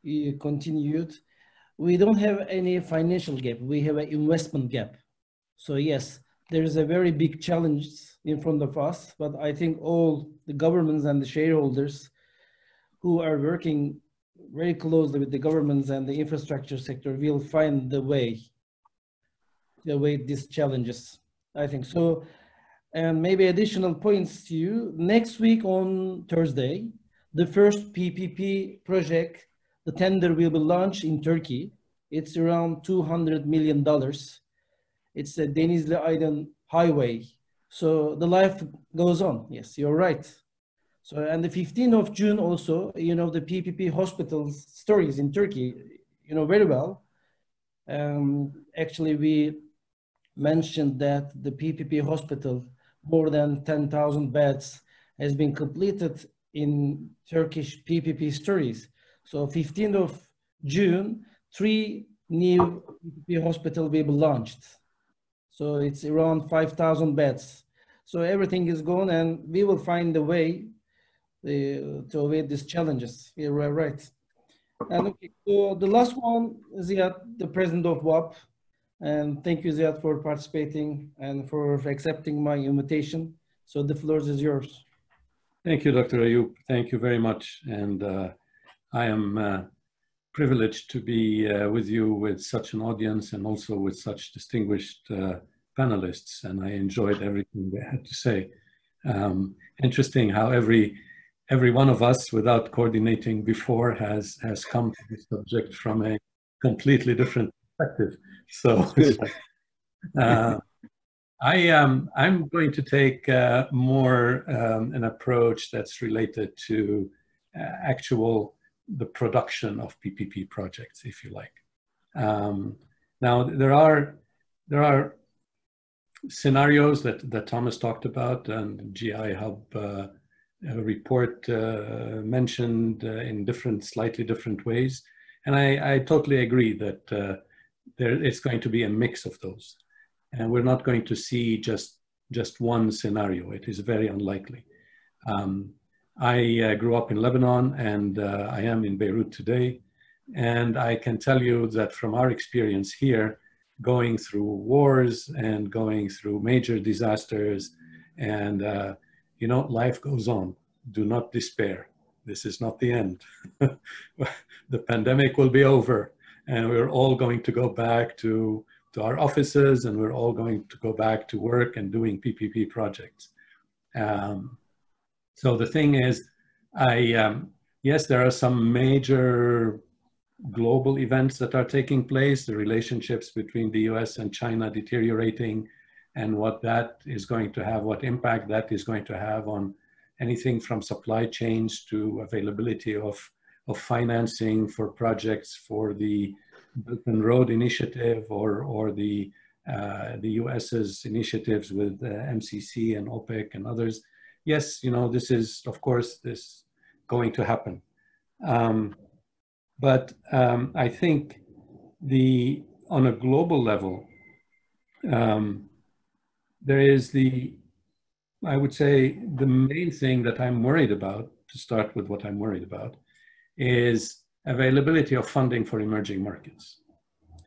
he continued, we don't have any financial gap. We have an investment gap. So yes, there is a very big challenge in front of us, but I think all the governments and the shareholders who are working very closely with the governments and the infrastructure sector will find the way these challenges, I think. So, and maybe additional points to you. Next week on Thursday, the first PPP project, the tender will be launched in Turkey. It's around $200 million. It's a Denizli-Aydın highway. So the life goes on. Yes, you're right. So, and the 15th of June also, you know, the PPP hospitals stories in Turkey, you know, very well. Actually, we mentioned that the PPP hospital, more than 10,000 beds has been completed in Turkish PPP stories. So 15th of June, 3 new PPP hospitals will be launched. So it's around 5,000 beds. So everything is going, and we will find a way to avoid these challenges. You're right. And okay, so the last one is Ziad, the president of WAP. And thank you, Ziad, for participating and for accepting my invitation. So the floor is yours.
Thank you, Dr. Ayub. Thank you very much. And I am privileged to be with you with such an audience and also with such distinguished panelists. And I enjoyed everything they had to say. Interesting how every one of us, without coordinating before, has come to this subject from a completely different perspective. So I'm going to take more an approach that's related to the production of PPP projects, if you like. Now there are scenarios that Thomas talked about, and GI Hub report mentioned in slightly different ways, and I totally agree that it's going to be a mix of those, and we're not going to see just one scenario. It is very unlikely. I grew up in Lebanon, and I am in Beirut today, and I can tell you that from our experience here, going through wars and going through major disasters, and you know, life goes on. Do not despair. This is not the end. The pandemic will be over, and we're all going to go back to our offices, and we're all going to go back to work and doing PPP projects. So the thing is, yes, there are some major global events that are taking place, the relationships between the US and China deteriorating, and what that is going to have, what impact that is going to have on anything from supply chains to availability of financing for projects for the Belt and Road Initiative or the US's initiatives with MCC and OPEC and others. Yes, you know, this is, of course, this going to happen. But I think on a global level, there is I would say the main thing that I'm worried about, to start with what I'm worried about, is availability of funding for emerging markets.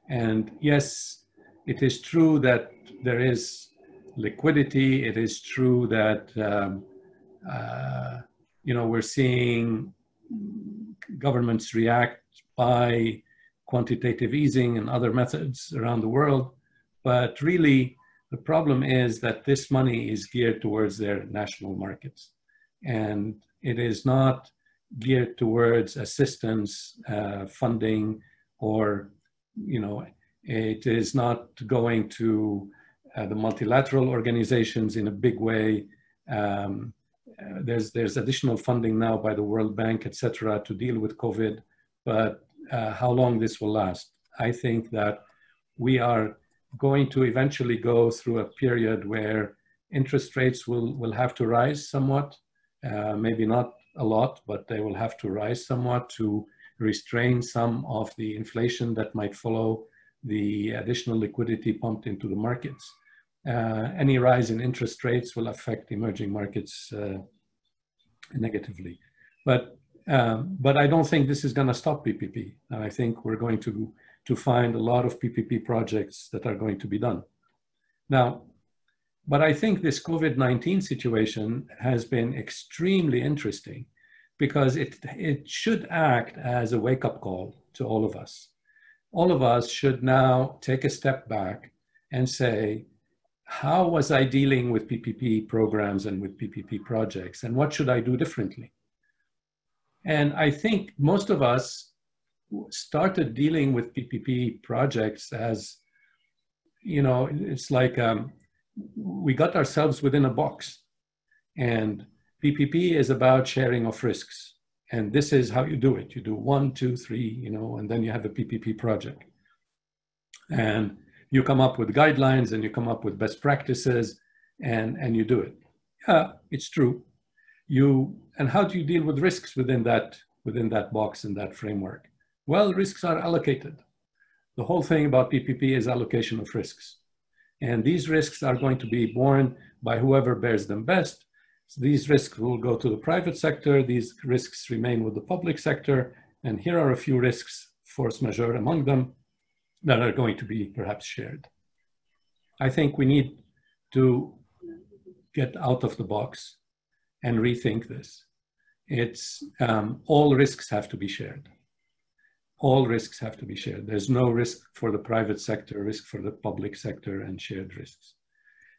And yes, it is true that there is liquidity. It is true that, you know, we're seeing governments react by quantitative easing and other methods around the world. But really, the problem is that this money is geared towards their national markets. And it is not geared towards assistance, funding, or, you know, it is not going to the multilateral organizations in a big way. There's additional funding now by the World Bank, et cetera, to deal with COVID, but how long this will last? I think that we are going to eventually go through a period where interest rates will have to rise somewhat, maybe not a lot, but they will have to rise somewhat to restrain some of the inflation that might follow the additional liquidity pumped into the markets. Any rise in interest rates will affect emerging markets negatively. But I don't think this is going to stop PPP. I think we're going to find a lot of PPP projects that are going to be done. Now, but I think this COVID-19 situation has been extremely interesting because it should act as a wake-up call to all of us. All of us should now take a step back and say, how was I dealing with PPP programs and with PPP projects, and what should I do differently? And I think most of us started dealing with PPP projects as, you know, it's like we got ourselves within a box. And PPP is about sharing of risks. And this is how you do it. You do 1, 2, 3, you know, and then you have a PPP project. And you come up with guidelines and you come up with best practices and you do it. Yeah, it's true. And how do you deal with risks within that box and that framework? Well, risks are allocated. The whole thing about PPP is allocation of risks. And these risks are going to be borne by whoever bears them best. So these risks will go to the private sector. These risks remain with the public sector. And here are a few risks, force majeure among them, that are going to be perhaps shared. I think we need to get out of the box and rethink this. It's all risks have to be shared. All risks have to be shared. There's no risk for the private sector, risk for the public sector, and shared risks.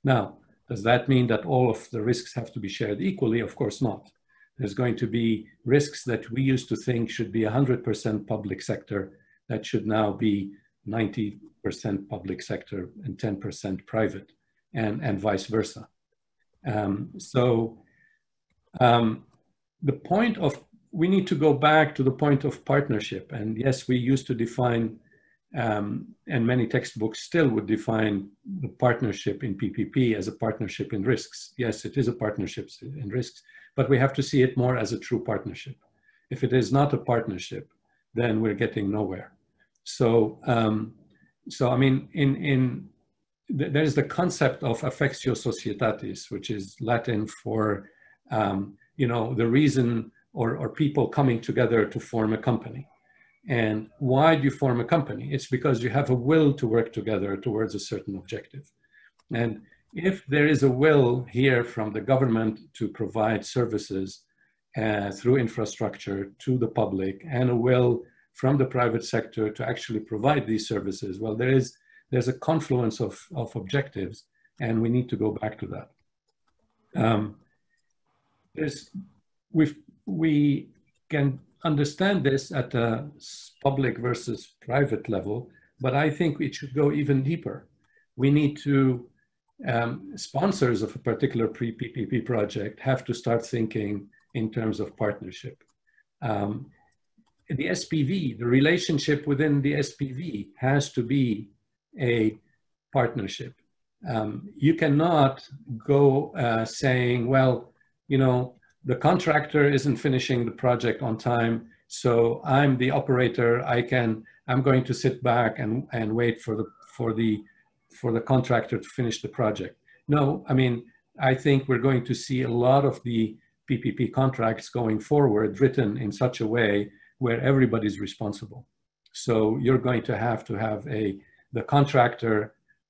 Now, does that mean that all of the risks have to be shared equally? Of course not. There's going to be risks that we used to think should be 100% public sector that should now be 90% public sector and 10% private, and vice versa. The point of, we need to go back to the point of partnership. And yes, we used to define, and many textbooks still would define the partnership in PPP as a partnership in risks. Yes, it is a partnership in risks, but we have to see it more as a true partnership. If it is not a partnership, then we're getting nowhere. So I mean, there's the concept of affectio societatis, which is Latin for, you know, the reason or people coming together to form a company. And why do you form a company? It's because you have a will to work together towards a certain objective. And if there is a will here from the government to provide services through infrastructure to the public, and a will from the private sector to actually provide these services, well, there's a confluence of objectives, and we need to go back to that. can understand this at a public versus private level, but I think it should go even deeper. We need to, sponsors of a particular PPP project have to start thinking in terms of partnership. The SPV, the relationship within the SPV has to be a partnership. You cannot go saying, well, you know, the contractor isn't finishing the project on time, so I'm the operator. I'm going to sit back and wait for the contractor to finish the project. No, I mean, I think we're going to see a lot of the PPP contracts going forward written in such a way where everybody's responsible. So you're going to have the contractor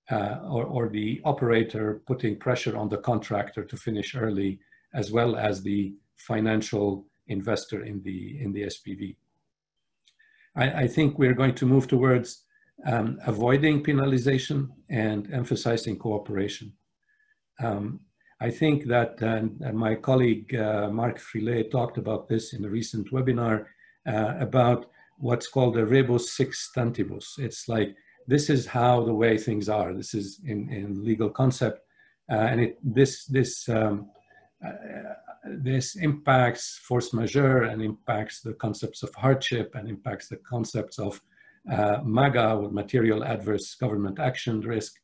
or the operator putting pressure on the contractor to finish early, as well as the financial investor in the SPV. I think we're going to move towards avoiding penalization and emphasizing cooperation. I think that my colleague Mark Frillet talked about this in a recent webinar about what's called a rebus sic stantibus. It's like, this is how the way things are. This is in legal concept, and this impacts force majeure and impacts the concepts of hardship and impacts the concepts of MAGA, with material adverse government action risk.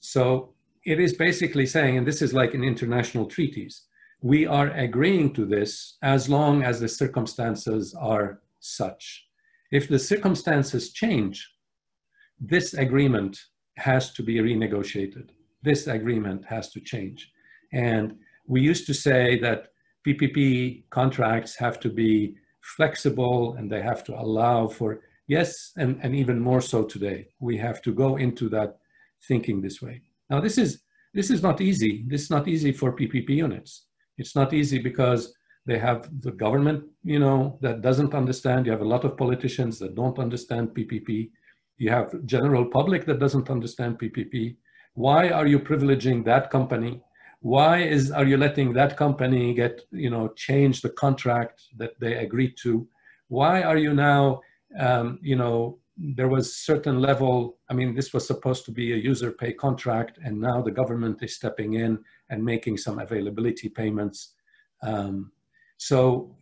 So it is basically saying, and this is like in international treaties, we are agreeing to this as long as the circumstances are such. If the circumstances change, this agreement has to be renegotiated. This agreement has to change. And we used to say that PPP contracts have to be flexible and they have to allow for, yes, and even more so today. We have to go into that thinking this way. Now, this is not easy. This is not easy for PPP units. It's not easy because they have the government, you know, that doesn't understand. You have a lot of politicians that don't understand PPP. You have general public that doesn't understand PPP. Why are you privileging that company? Why are you letting that company get, you know, change the contract that they agreed to? Why are you now, you know, there was certain level, I mean, this was supposed to be a user pay contract, and now the government is stepping in and making some availability payments. So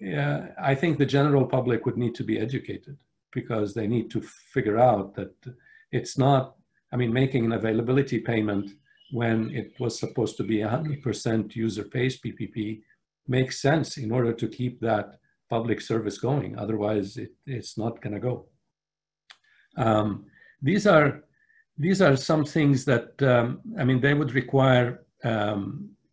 I think the general public would need to be educated, because they need to figure out that it's not, I mean, making an availability payment when it was supposed to be 100% user pays PPP makes sense in order to keep that public service going. Otherwise, it's not going to go. These are some things that, I mean, they would require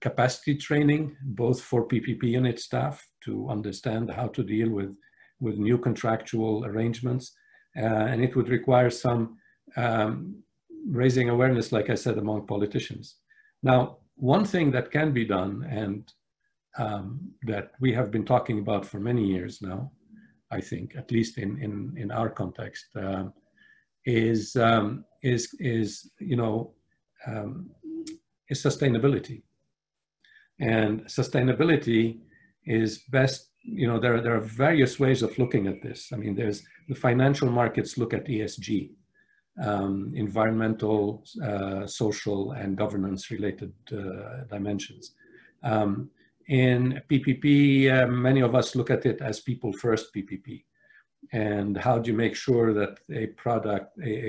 capacity training, both for PPP unit staff to understand how to deal with new contractual arrangements. And it would require some raising awareness, like I said, among politicians. Now, one thing that can be done, and that we have been talking about for many years now, I think, at least in our context, is you know, is sustainability. And sustainability is best, you know, there are various ways of looking at this. I mean, there's the financial markets look at ESG, environmental, social, and governance related dimensions. In PPP, many of us look at it as people first PPP. And how do you make sure that a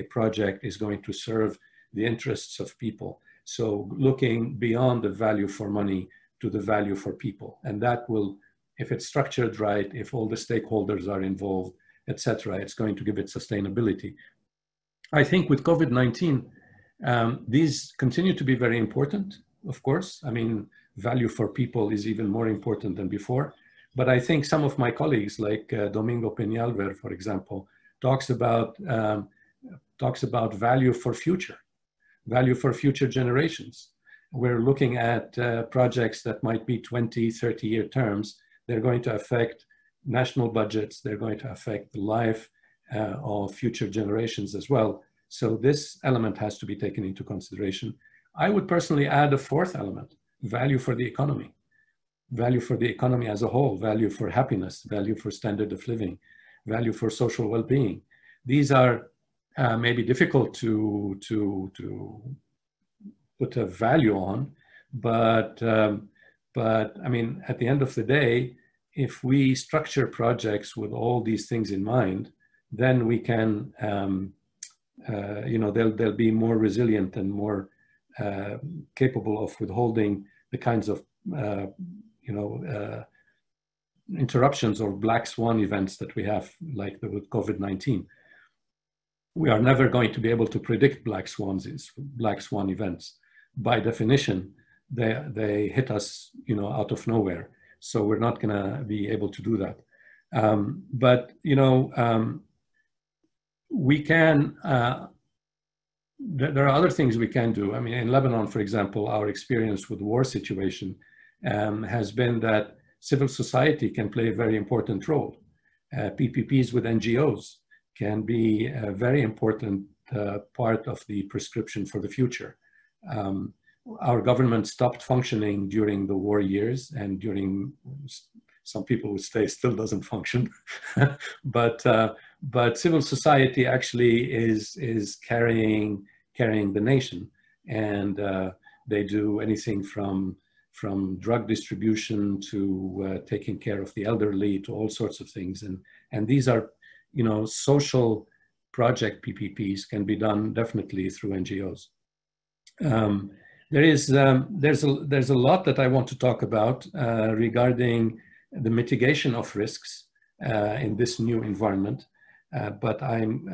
project is going to serve the interests of people? So looking beyond the value for money to the value for people. And that will, if it's structured right, if all the stakeholders are involved, etc., it's going to give it sustainability. I think with COVID-19, these continue to be very important, of course. I mean, value for people is even more important than before. But I think some of my colleagues, like Domingo Peñalver, for example, talks about value for future generations. We're looking at projects that might be 20, 30-year terms. They're going to affect national budgets. They're going to affect the life of future generations as well. So this element has to be taken into consideration. I would personally add a fourth element, value for the economy. value for the economy as a whole, value for happiness, value for standard of living, value for social well-being. These are maybe difficult to put a value on, but I mean, at the end of the day, if we structure projects with all these things in mind, then we can, you know, they'll be more resilient and more capable of withholding the kinds of, you know, interruptions or black swan events that we have, like with COVID-19. We are never going to be able to predict black swan events. By definition, they hit us, you know, out of nowhere. So we're not going to be able to do that. But, you know, we can, there are other things we can do. I mean, in Lebanon, for example, our experience with the war situation has been that civil society can play a very important role. PPPs with NGOs can be a very important part of the prescription for the future. Our government stopped functioning during the war years, and during, some people would say, still doesn't function. but civil society actually is carrying the nation, and they do anything from drug distribution to taking care of the elderly to all sorts of things, and these are, you know, social project PPPs can be done definitely through NGOs. There's a lot that I want to talk about regarding the mitigation of risks in this new environment, but I'm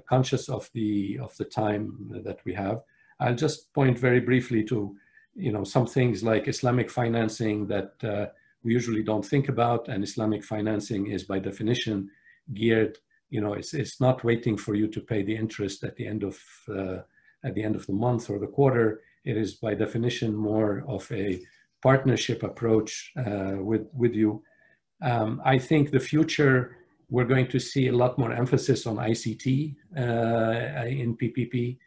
conscious of the time that we have. I'll just point very briefly to, you know, some things like Islamic financing that we usually don't think about, and Islamic financing is by definition geared, you know, it's not waiting for you to pay the interest at the end of the month or the quarter. It is by definition more of a partnership approach with you. I think the future, we're going to see a lot more emphasis on ICT in PPP.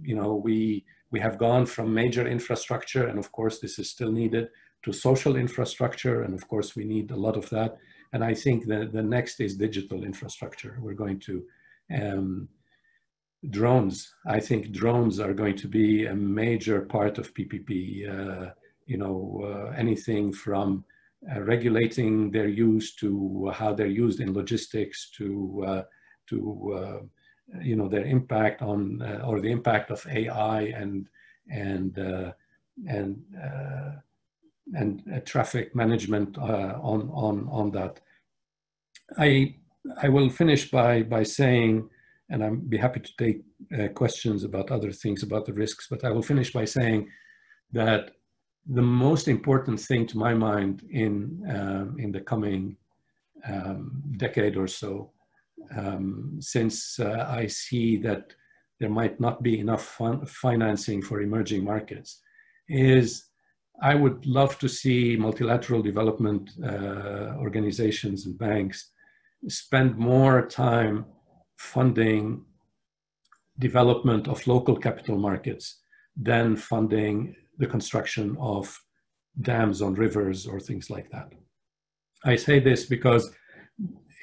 You know, we have gone from major infrastructure, and of course this is still needed, to social infrastructure, and of course we need a lot of that. And I think that the next is digital infrastructure. We're going to, drones. I think drones are going to be a major part of PPP. You know, anything from regulating their use to how they're used in logistics to you know, their impact on or the impact of AI and traffic management on that. I will finish by saying, and I'll be happy to take questions about other things about the risks, but I will finish by saying that the most important thing to my mind in the coming decade or so, since I see that there might not be enough financing for emerging markets, is I would love to see multilateral development organizations and banks spend more time funding development of local capital markets than funding the construction of dams on rivers or things like that. I say this because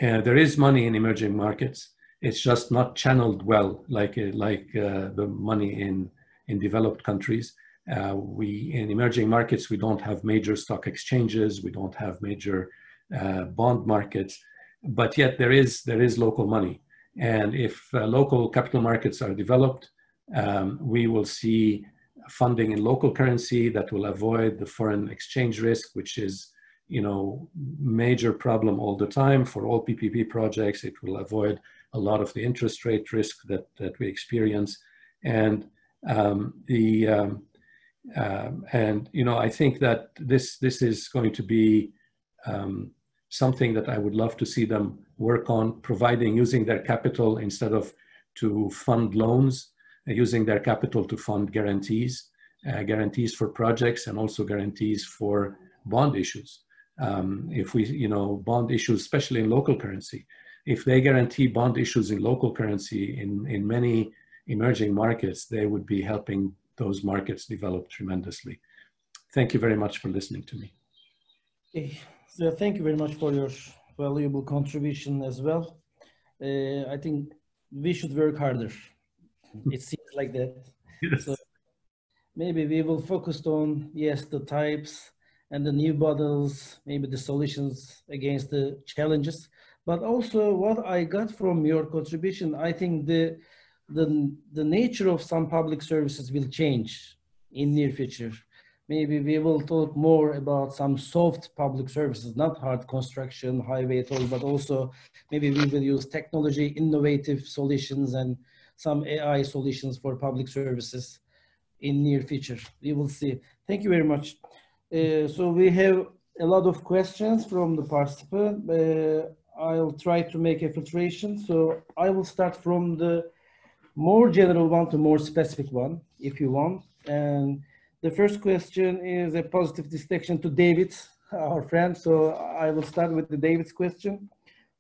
there is money in emerging markets. It's just not channeled well like the money in developed countries. In emerging markets, we don't have major stock exchanges, we don't have major bond markets, but yet there is local money. And if local capital markets are developed, we will see funding in local currency that will avoid the foreign exchange risk, which is, you know, major problem all the time for all PPP projects. It will avoid a lot of the interest rate risk that we experience. And and you know, I think that this is going to be something that I would love to see them work on, using their capital instead of to fund loans, using their capital to fund guarantees for projects, and also guarantees for bond issues. If we, you know, bond issues, especially in local currency, if they guarantee bond issues in local currency in many emerging markets, they would be helping those markets develop tremendously. Thank you very much for listening to me.
Okay. So thank you very much for your valuable contribution as well. I think we should work harder. It seems like that.
Yes.
So maybe we will focus on, yes, the types and the new models, maybe the solutions against the challenges. But also what I got from your contribution, I think the nature of some public services will change in near future. Maybe we will talk more about some soft public services, not hard construction, highway toll, but also maybe we will use technology, innovative solutions, and some AI solutions for public services in near future. We will see. Thank you very much. So we have a lot of questions from the participant. I'll try to make a filtration. So I will start from the more general one to more specific one, if you want. And the first question is a positive distinction to David, our friend. So I will start with the David's question.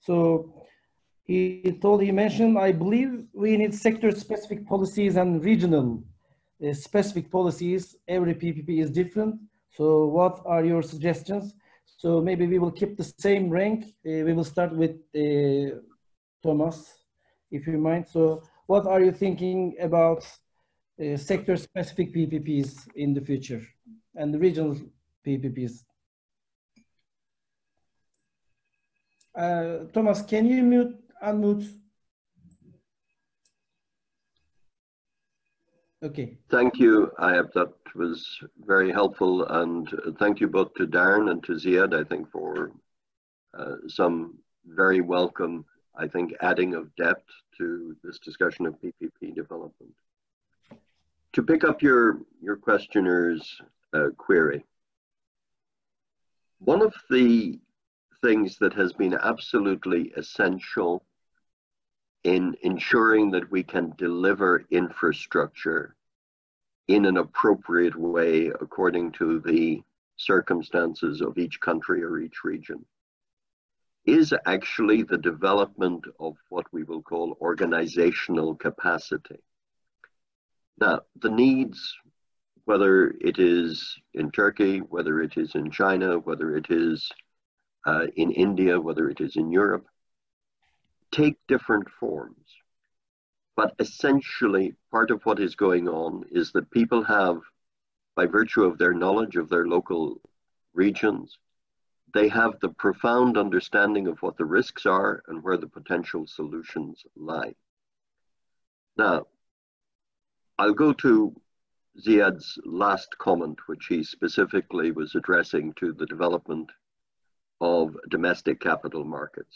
So he mentioned, I believe we need sector-specific policies and regional specific policies. Every PPP is different. So what are your suggestions? So maybe we will keep the same rank. We will start with Thomas, if you mind. So what are you thinking about sector-specific PPPs in the future and the regional PPPs? Thomas, can you unmute? Okay.
Thank you, Ayab. That was very helpful. And thank you both to Darren and to Ziad, I think, for some very welcome, I think, adding of depth to this discussion of PPP development. To pick up your questioner's query, one of the things that has been absolutely essential in ensuring that we can deliver infrastructure in an appropriate way according to the circumstances of each country or each region is actually the development of what we will call organizational capacity. Now, the needs, whether it is in Turkey, whether it is in China, whether it is in India, whether it is in Europe, take different forms. But essentially, part of what is going on is that people have, by virtue of their knowledge of their local regions, they have the profound understanding of what the risks are and where the potential solutions lie. Now, I'll go to Ziad's last comment, which he specifically was addressing to the development of domestic capital markets.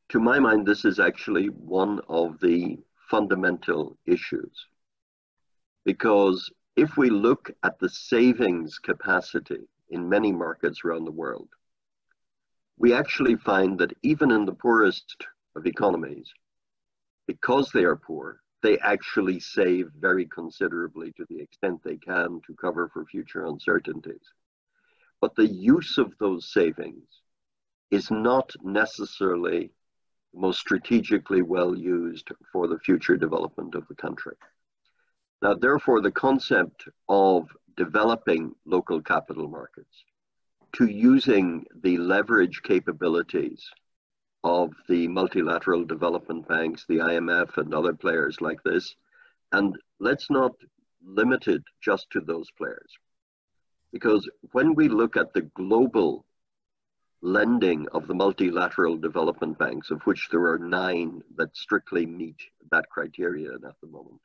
To my mind, this is actually one of the fundamental issues, because if we look at the savings capacity in many markets around the world, we actually find that even in the poorest of economies, because they are poor, they actually save very considerably to the extent they can to cover for future uncertainties. But the use of those savings is not necessarily the most strategically well used for the future development of the country. Now, therefore, the concept of developing local capital markets to using the leverage capabilities of the multilateral development banks, the IMF and other players like this, and let's not limit it just to those players. Because when we look at the global lending of the multilateral development banks, of which there are 9 that strictly meet that criterion at the moment,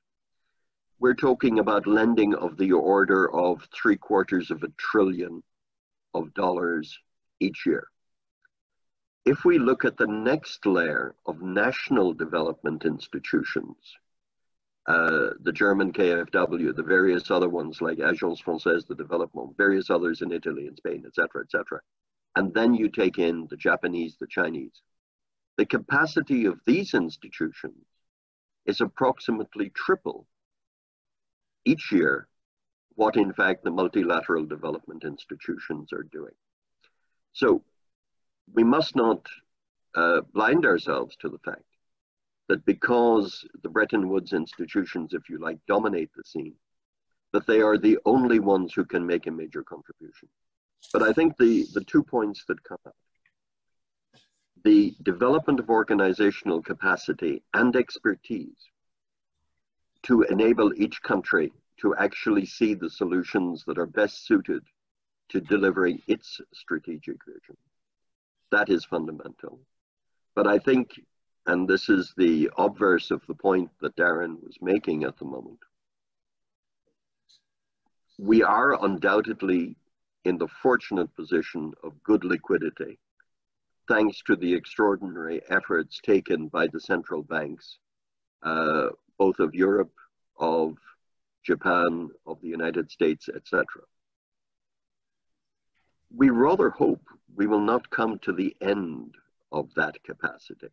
we're talking about lending of the order of $750 billion each year. If we look at the next layer of national development institutions, the German KfW, the various other ones like Agence Française de Développement, various others in Italy and Spain, etc., etc. And then you take in the Japanese, the Chinese. The capacity of these institutions is approximately triple each year what in fact the multilateral development institutions are doing. So we must not blind ourselves to the fact that because the Bretton Woods institutions, if you like, dominate the scene, that they are the only ones who can make a major contribution. But I think the 2 points that come out, the development of organizational capacity and expertise to enable each country to actually see the solutions that are best suited to delivering its strategic vision. That is fundamental. But I think, and this is the obverse of the point that Darren was making at the moment, we are undoubtedly in the fortunate position of good liquidity, thanks to the extraordinary efforts taken by the central banks, both of Europe, of Japan, of the United States, etc. We rather hope we will not come to the end of that capacity.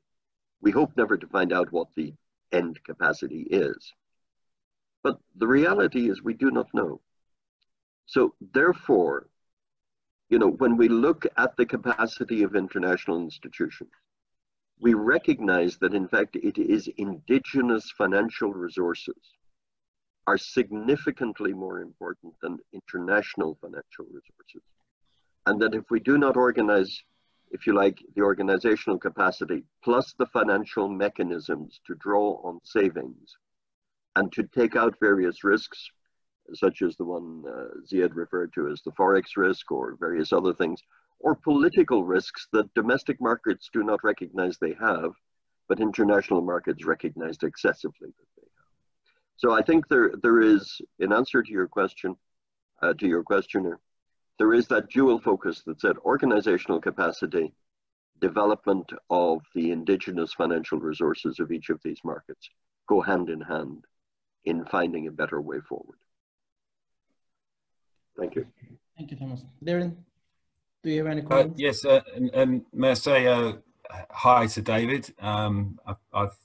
We hope never to find out what the end capacity is. But the reality is we do not know. So therefore, you know, when we look at the capacity of international institutions, we recognize that in fact it is indigenous financial resources are significantly more important than international financial resources. And that if we do not organize, if you like, the organizational capacity plus the financial mechanisms to draw on savings and to take out various risks, such as the one Ziad referred to as the Forex risk or various other things, or political risks that domestic markets do not recognize they have, but international markets recognized excessively that they have. So I think there is, in answer to your question, to your questioner, there is that dual focus that said organizational capacity, development of the indigenous financial resources of each of these markets go hand in finding a better way forward. Thank you.
Thank you, Thomas. Darren, do you have any comments?
Yes, and may I say hi to David. I've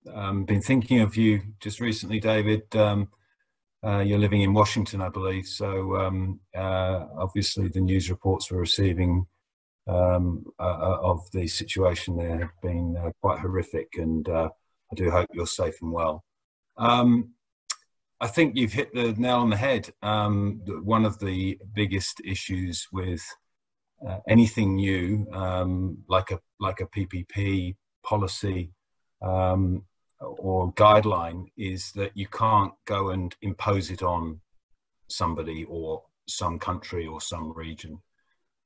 been thinking of you just recently, David. You're living in Washington, I believe. So obviously the news reports we're receiving of the situation there have been quite horrific, and I do hope you're safe and well. I think you've hit the nail on the head. One of the biggest issues with anything new, like a PPP policy or guideline, is that you can't go and impose it on somebody or some country or some region.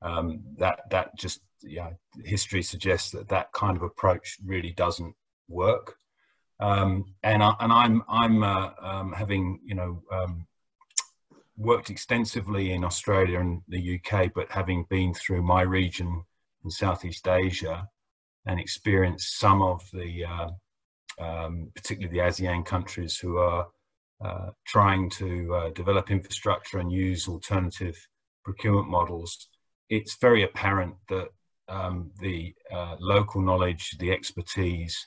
That just, yeah, history suggests that that kind of approach really doesn't work. And I'm having, you know, worked extensively in Australia and the UK, but having been through my region in Southeast Asia and experienced some of the, particularly the ASEAN countries who are trying to develop infrastructure and use alternative procurement models, it's very apparent that the local knowledge, the expertise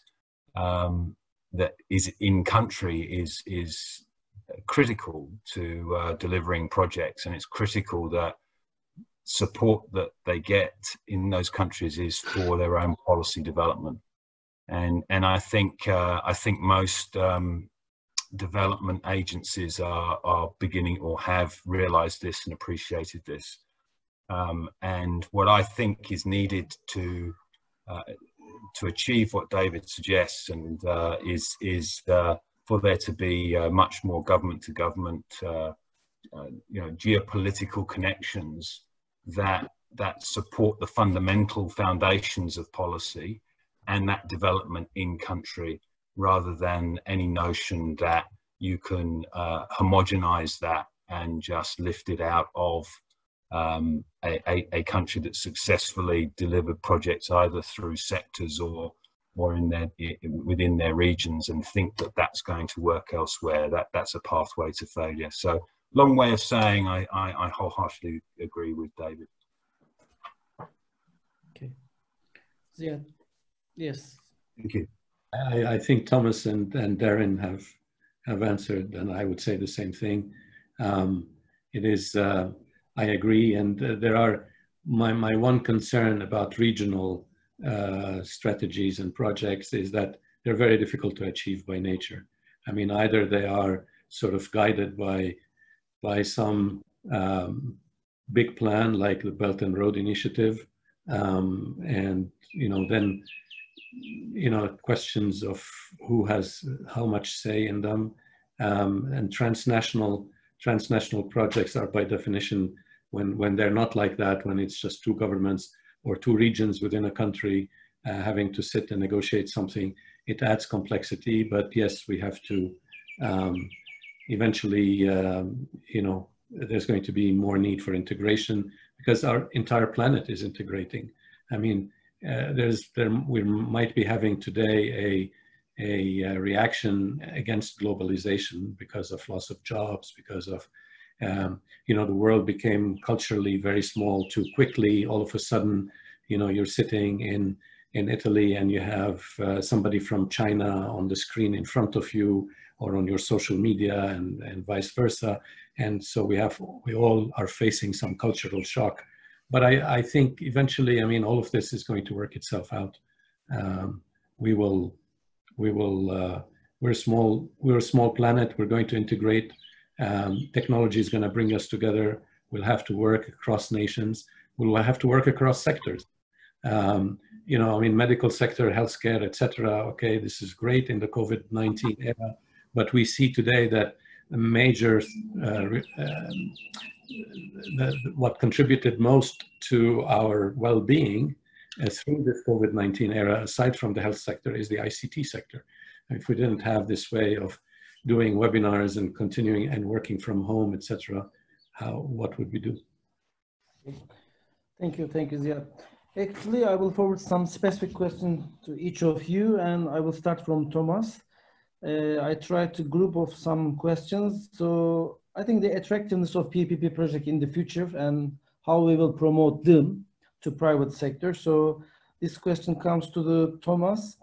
that is in country is critical to delivering projects, and it's critical that support that they get in those countries is for their own policy development. And I think most development agencies are beginning or have realized this and appreciated this. And what I think is needed to achieve what David suggests, and is for there to be much more government to government, you know, geopolitical connections that support the fundamental foundations of policy and that development in country, rather than any notion that you can homogenize that and just lift it out of a country that successfully delivered projects either through sectors or within their regions, and think that that's going to work elsewhere. That's a pathway to failure. So long way of saying I wholeheartedly agree with David.
Okay. Ziad. Yes.
Thank you.
I think Thomas and Darren have answered, and I would say the same thing. It is, I agree, and there are, my one concern about regional strategies and projects is that they're very difficult to achieve by nature. I mean, either they are sort of guided by some big plan like the Belt and Road Initiative, and then questions of who has how much say in them, and transnational projects are by definition, when they're not like that, when it's just two governments or two regions within a country having to sit and negotiate something, it adds complexity. But yes, we have to eventually, there's going to be more need for integration because our entire planet is integrating. I mean, we might be having today a reaction against globalization because of loss of jobs, because of, the world became culturally very small too quickly. All of a sudden, you're sitting in Italy and you have somebody from China on the screen in front of you or on your social media, and vice versa. And so we all are facing some cultural shock. But I think eventually, I mean, all of this is going to work itself out. We're a small planet. We're going to integrate. Technology is going to bring us together. We'll have to work across nations. We'll have to work across sectors. Medical sector, healthcare, etc. Okay, this is great in the COVID-19 era, but we see today that a major, what contributed most to our well-being through this COVID-19 era, aside from the health sector, is the ICT sector. If we didn't have this way of doing webinars and continuing and working from home, etc., what would we do?
Thank you, Ziad. Actually, I will forward some specific questions to each of you, and I will start from Thomas. I tried to group of some questions. So I think the attractiveness of PPP project in the future and how we will promote them to private sector. So this question comes to the Thomas.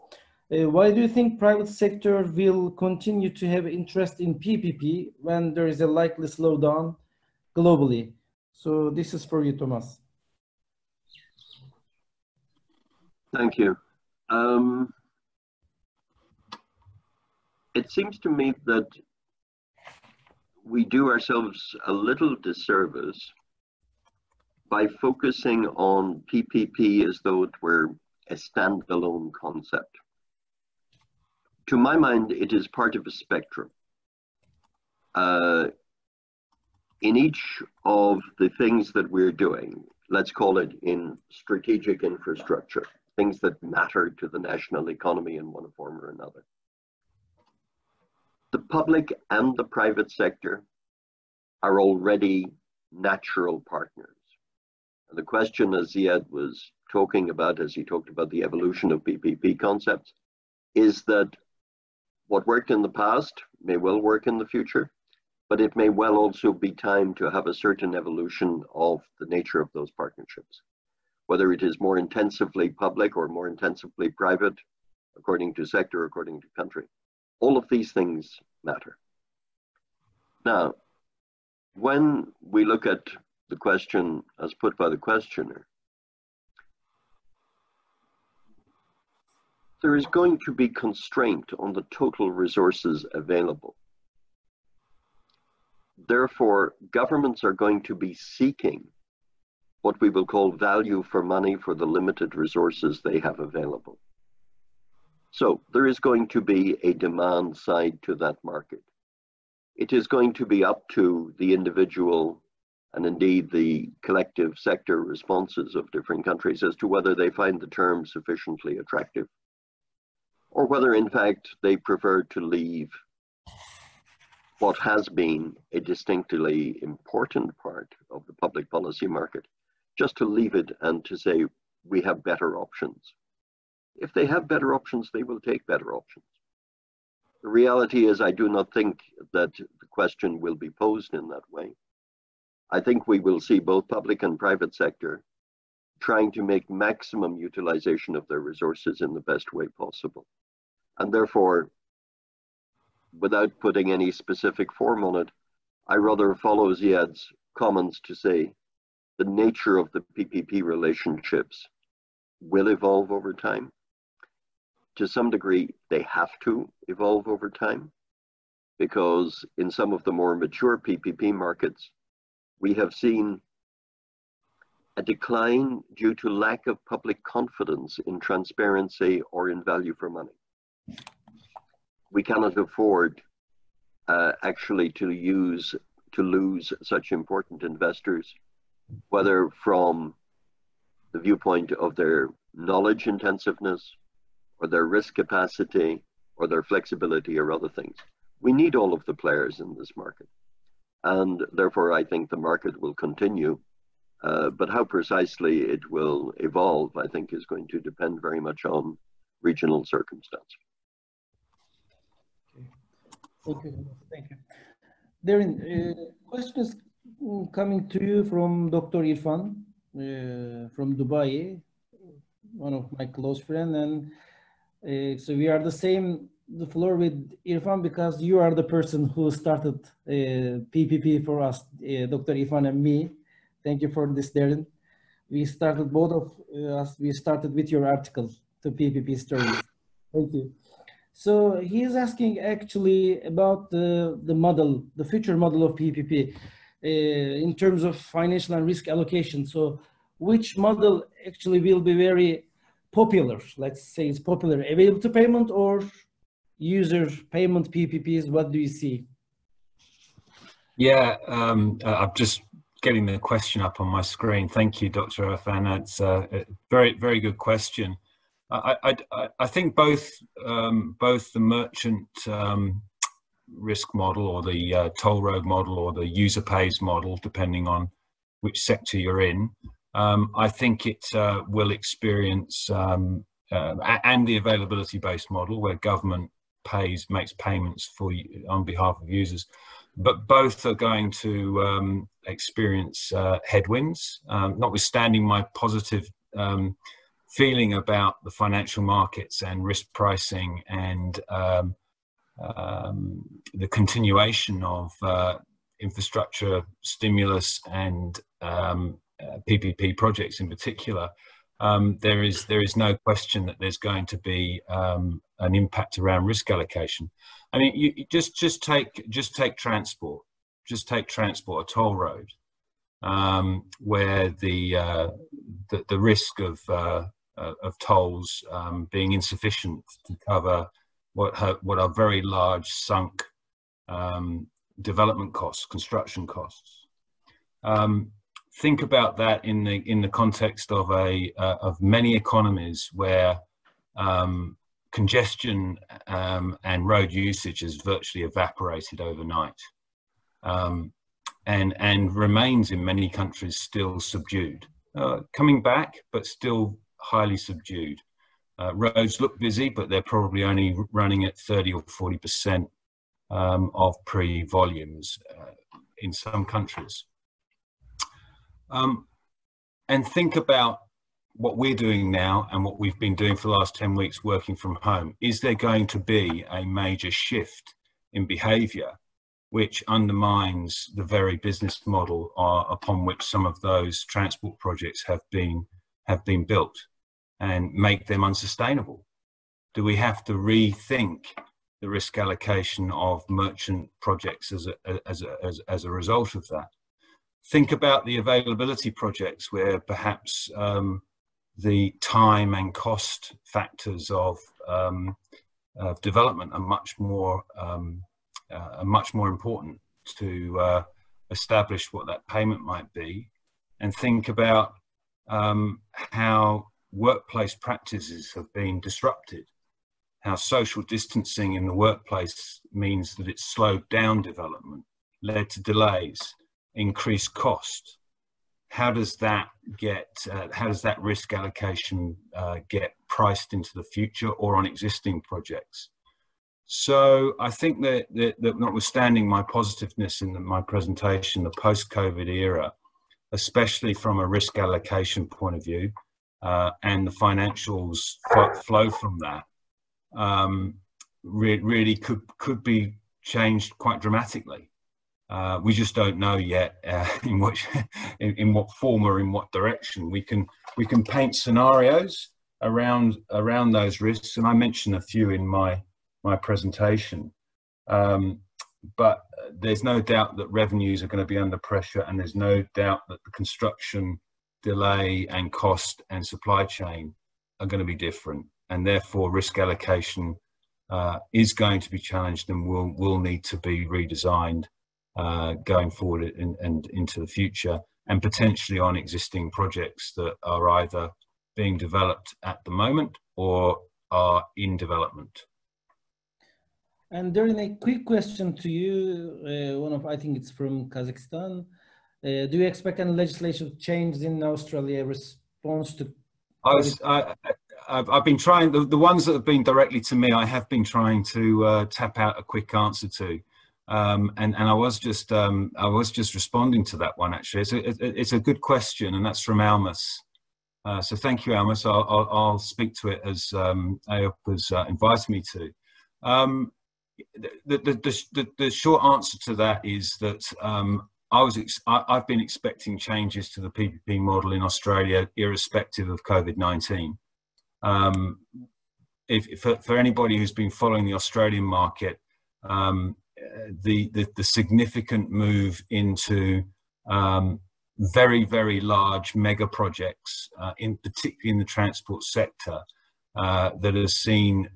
Why do you think private sector will continue to have interest in PPP when there is a likely slowdown globally? So this is for you, Thomas.
Thank you. It seems to me that we do ourselves a little disservice by focusing on PPP as though it were a standalone concept. To my mind, it is part of a spectrum. In each of the things that we're doing, let's call it in strategic infrastructure, things that matter to the national economy in one form or another, the public and the private sector are already natural partners. And the question, as Ziad was talking about, as he talked about the evolution of PPP concepts, is that what worked in the past may well work in the future, but it may well also be time to have a certain evolution of the nature of those partnerships, whether it is more intensively public or more intensively private, according to sector, according to country. All of these things matter. Now, when we look at the question as put by the questioner, there is going to be constraint on the total resources available. Therefore, governments are going to be seeking what we will call value for money for the limited resources they have available. So there is going to be a demand side to that market. It is going to be up to the individual and indeed the collective sector responses of different countries as to whether they find the term sufficiently attractive, or whether in fact they prefer to leave what has been a distinctly important part of the public policy market, just to leave it and to say, we have better options. If they have better options, they will take better options. The reality is, I do not think that the question will be posed in that way. I think we will see both public and private sector trying to make maximum utilization of their resources in the best way possible. And therefore, without putting any specific form on it, I rather follow Ziad's comments to say the nature of the PPP relationships will evolve over time. To some degree, they have to evolve over time, because in some of the more mature PPP markets, we have seen a decline due to lack of public confidence in transparency or in value for money. We cannot afford actually to lose such important investors, whether from the viewpoint of their knowledge intensiveness or their risk capacity or their flexibility or other things. We need all of the players in this market. And therefore, I think the market will continue. But how precisely it will evolve, I think, is going to depend very much on regional circumstance.
Okay. Thank you. Darren, question is coming to you from Dr. Irfan from Dubai, one of my close friends. And so we are the floor with Irfan because you are the person who started PPP for us, Dr. Irfan and me. Thank you for this, Darren. We started, both of us, we started with your article, the PPP stories. Thank you. So he is asking actually about the model, the future model of PPP in terms of financial and risk allocation. So which model actually will be very popular? Let's say it's popular, available to payment or user payment PPPs. What do you see?
Yeah, I'm just getting the question up on my screen. Thank you, Dr. Irfan. That's a very, very good question. I think both the merchant risk model or the toll road model or the user pays model, depending on which sector you're in, I think it will experience, and the availability-based model where government makes payments on behalf of users, but both are going to experience headwinds, notwithstanding my positive feeling about the financial markets and risk pricing and the continuation of infrastructure stimulus and PPP projects in particular. There is no question that there's going to be an impact around risk allocation. I mean, you just take transport, a toll road, where the risk of tolls being insufficient to cover what are very large sunk development costs, construction costs. Think about that in the context of many economies where congestion and road usage has virtually evaporated overnight, and remains in many countries still subdued, coming back, but still highly subdued. Roads look busy, but they're probably only running at 30 or 40% of pre-volumes in some countries. And think about what we're doing now and what we've been doing for the last 10 weeks working from home. Is there going to be a major shift in behavior which undermines the very business model upon which some of those transport projects have been built and make them unsustainable? Do we have to rethink the risk allocation of merchant projects as a result of that? Think about the availability projects where perhaps the time and cost factors of development are much more important to establish what that payment might be, and think about how workplace practices have been disrupted, how social distancing in the workplace means that it's slowed down development, led to delays, increased cost. How does that risk allocation get priced into the future or on existing projects? So I think that notwithstanding my positiveness in my presentation, the post-COVID era, especially from a risk allocation point of view, and the financials flow from that, really could be changed quite dramatically. We just don't know yet in what form or in what direction. We can paint scenarios around those risks, and I mentioned a few in my presentation. But there's no doubt that revenues are going to be under pressure, and there's no doubt that the construction delay and cost and supply chain are going to be different, and therefore risk allocation is going to be challenged and will need to be redesigned going forward and into the future, and potentially on existing projects that are either being developed at the moment or are in development.
And Darren, a quick question to you. I think it's from Kazakhstan. Do you expect any legislative change in Australia response to?
I've been trying, the ones that have been directly to me, I have been trying to tap out a quick answer to. And I was just responding to that one, actually. It's a good question, and that's from Almas. So thank you, Almas. I'll speak to it as AOP has invited me to. The short answer to that is that I've been expecting changes to the PPP model in Australia, irrespective of COVID-19. For anybody who's been following the Australian market, the significant move into very, very large mega projects, particularly in the transport sector, that has seen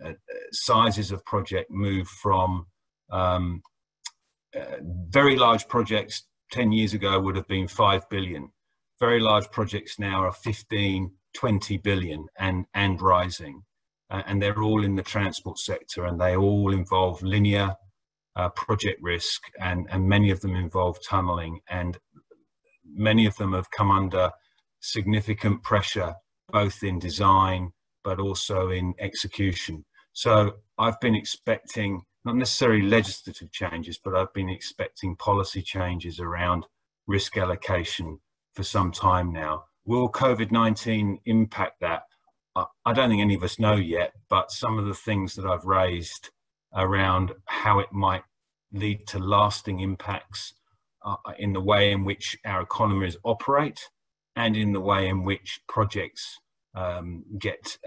sizes of project move from very large projects 10 years ago would have been 5 billion. Very large projects now are 15, 20 billion and rising. And they're all in the transport sector, and they all involve linear project risk, and many of them involve tunneling, and many of them have come under significant pressure, both in design, but also in execution. So I've been expecting, not necessarily legislative changes, but I've been expecting policy changes around risk allocation for some time now. Will COVID-19 impact that? I don't think any of us know yet, but some of the things that I've raised around how it might lead to lasting impacts in the way in which our economies operate and in the way in which projects get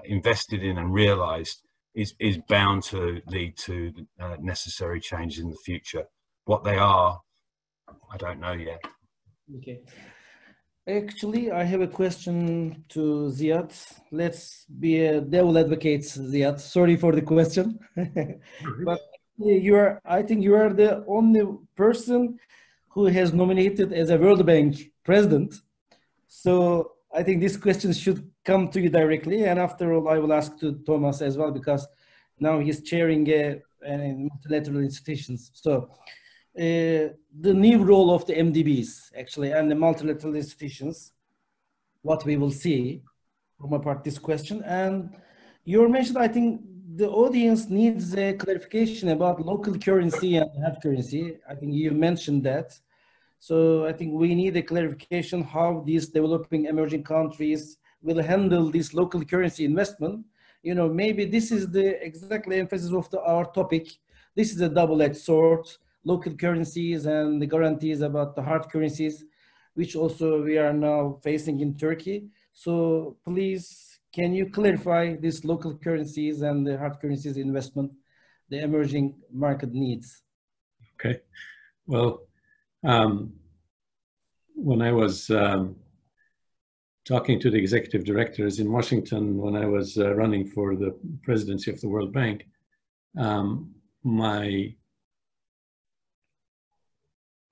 invested in and realized is bound to lead to necessary changes in the future. What they are, I don't know yet.
Okay. Actually, I have a question to Ziad. Let's be a devil advocate, Ziad. Sorry for the question. But I think you are the only person who has nominated as a World Bank president. So I think this question should come to you directly. And after all, I will ask to Thomas as well, because now he's chairing multilateral institutions. So the new role of the MDBs, actually, and the multilateral institutions, what we will see from a part this question. And you mentioned, I think the audience needs a clarification about local currency and hard currency. I think you mentioned that. So I think we need a clarification how these developing emerging countries will handle this local currency investment. You know, maybe this is the exactly emphasis of our topic. This is a double-edged sword, local currencies and the guarantees about the hard currencies, which also we are now facing in Turkey. So please, can you clarify these local currencies and the hard currencies investment, the emerging market needs?
Okay, well, when I was talking to the executive directors in Washington, when I was running for the presidency of the World Bank,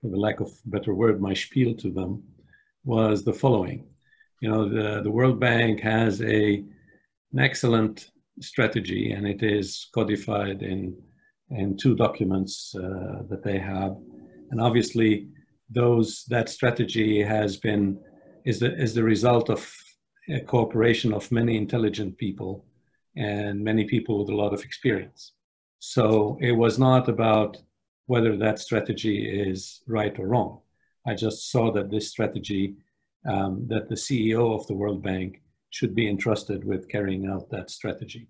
for the lack of a better word, my spiel to them was the following. You know, the World Bank has an excellent strategy, and it is codified in two documents that they have. And obviously, that strategy is the result of a cooperation of many intelligent people and many people with a lot of experience. So it was not about whether that strategy is right or wrong. I just saw that this strategy, that the CEO of the World Bank should be entrusted with carrying out that strategy.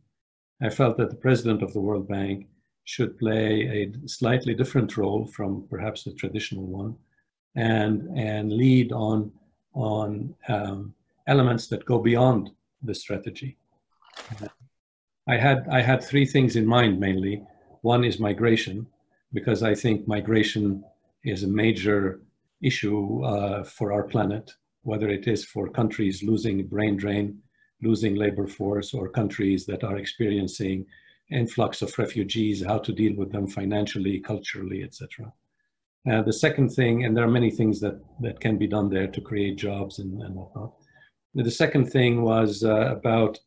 I felt that the president of the World Bank should play a slightly different role from perhaps the traditional one, and lead on elements that go beyond the strategy. I had three things in mind mainly. One is migration, because I think migration is a major issue for our planet, whether it is for countries losing brain drain, losing labor force, or countries that are experiencing influx of refugees, how to deal with them financially, culturally, etc. The second thing, and there are many things that can be done there to create jobs and whatnot. The second thing was about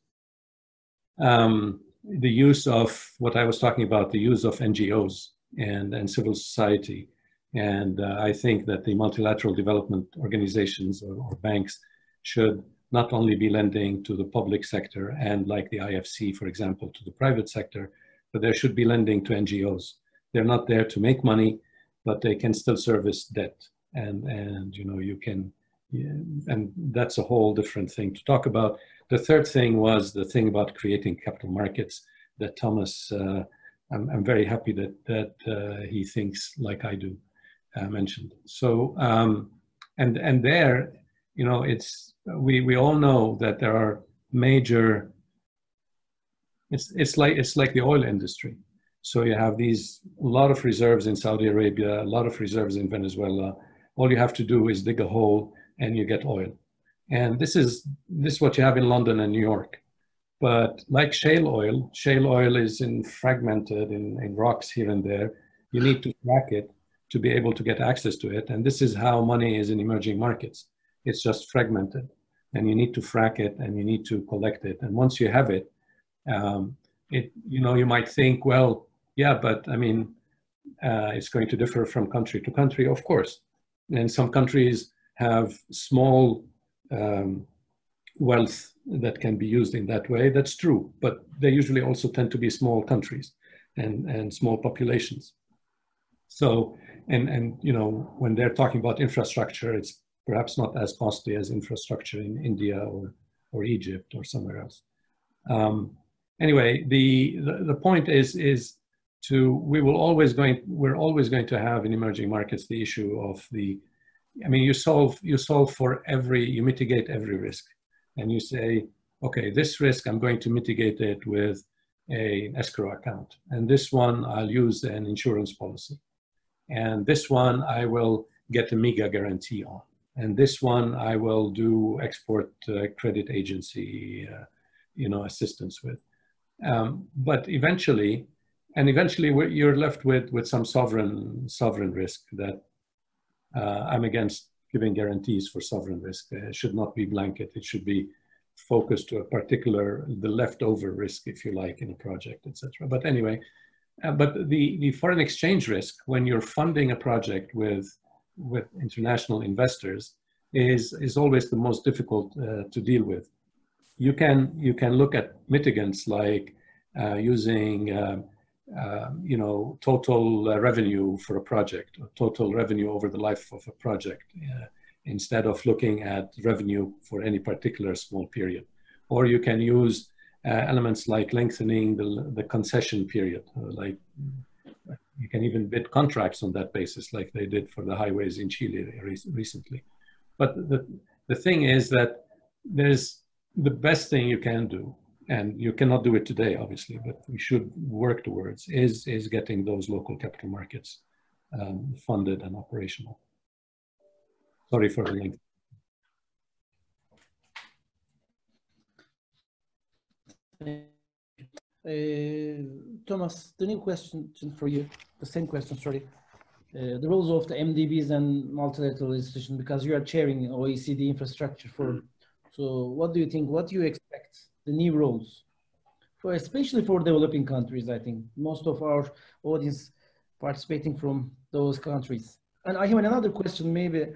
the use of what I was talking about, the use of NGOs and civil society. And I think that the multilateral development organizations or banks should not only be lending to the public sector and, like the IFC, for example, to the private sector, but they should be lending to NGOs. They're not there to make money, but they can still service debt. And you know, you can, and that's a whole different thing to talk about. The third thing was the thing about creating capital markets that Thomas, I'm very happy that he thinks like I do, mentioned. So, and there, you know, it's, we all know that there are major, it's like the oil industry. So you have a lot of reserves in Saudi Arabia, a lot of reserves in Venezuela. All you have to do is dig a hole and you get oil. And this is what you have in London and New York. But like shale oil is fragmented in rocks here and there. You need to frack it to be able to get access to it. And this is how money is in emerging markets. It's just fragmented. And you need to frack it and you need to collect it. And once you have it, you know, you might think, well, yeah, but I mean, it's going to differ from country to country, of course. And some countries have small wealth that can be used in that way. That's true, but they usually also tend to be small countries and small populations. So, and you know, when they're talking about infrastructure, it's perhaps not as costly as infrastructure in India or Egypt or somewhere else. Anyway, the point is we're always going to have in emerging markets the issue of I mean, you mitigate every risk, and you say, okay, this risk I'm going to mitigate it with an escrow account, and this one I'll use an insurance policy, and this one I will get a MEGA guarantee on, and this one I will do export credit agency, you know, assistance with. But eventually you're left with some sovereign risk that I'm against giving guarantees for sovereign risk. It should not be blanket. It should be focused to the leftover risk, if you like, in a project, etc. But anyway, but the foreign exchange risk when you're funding a project with international investors is always the most difficult to deal with. You can look at mitigants like using you know, total revenue for a project, or total revenue over the life of a project, instead of looking at revenue for any particular small period. Or you can use elements like lengthening the concession period, like you can even bid contracts on that basis, like they did for the highways in Chile recently. But the thing is that there's the best thing you can do, and you cannot do it today, obviously, but we should work towards, is getting those local capital markets funded and operational. Sorry for the length.
Thomas, the new question for you, the same question, sorry. The roles of the MDBs and multilateral institutions, because you are chairing OECD infrastructure forum. So what do you think, what do you expect the new roles, especially for developing countries? I think most of our audience participating from those countries. And I have another question, maybe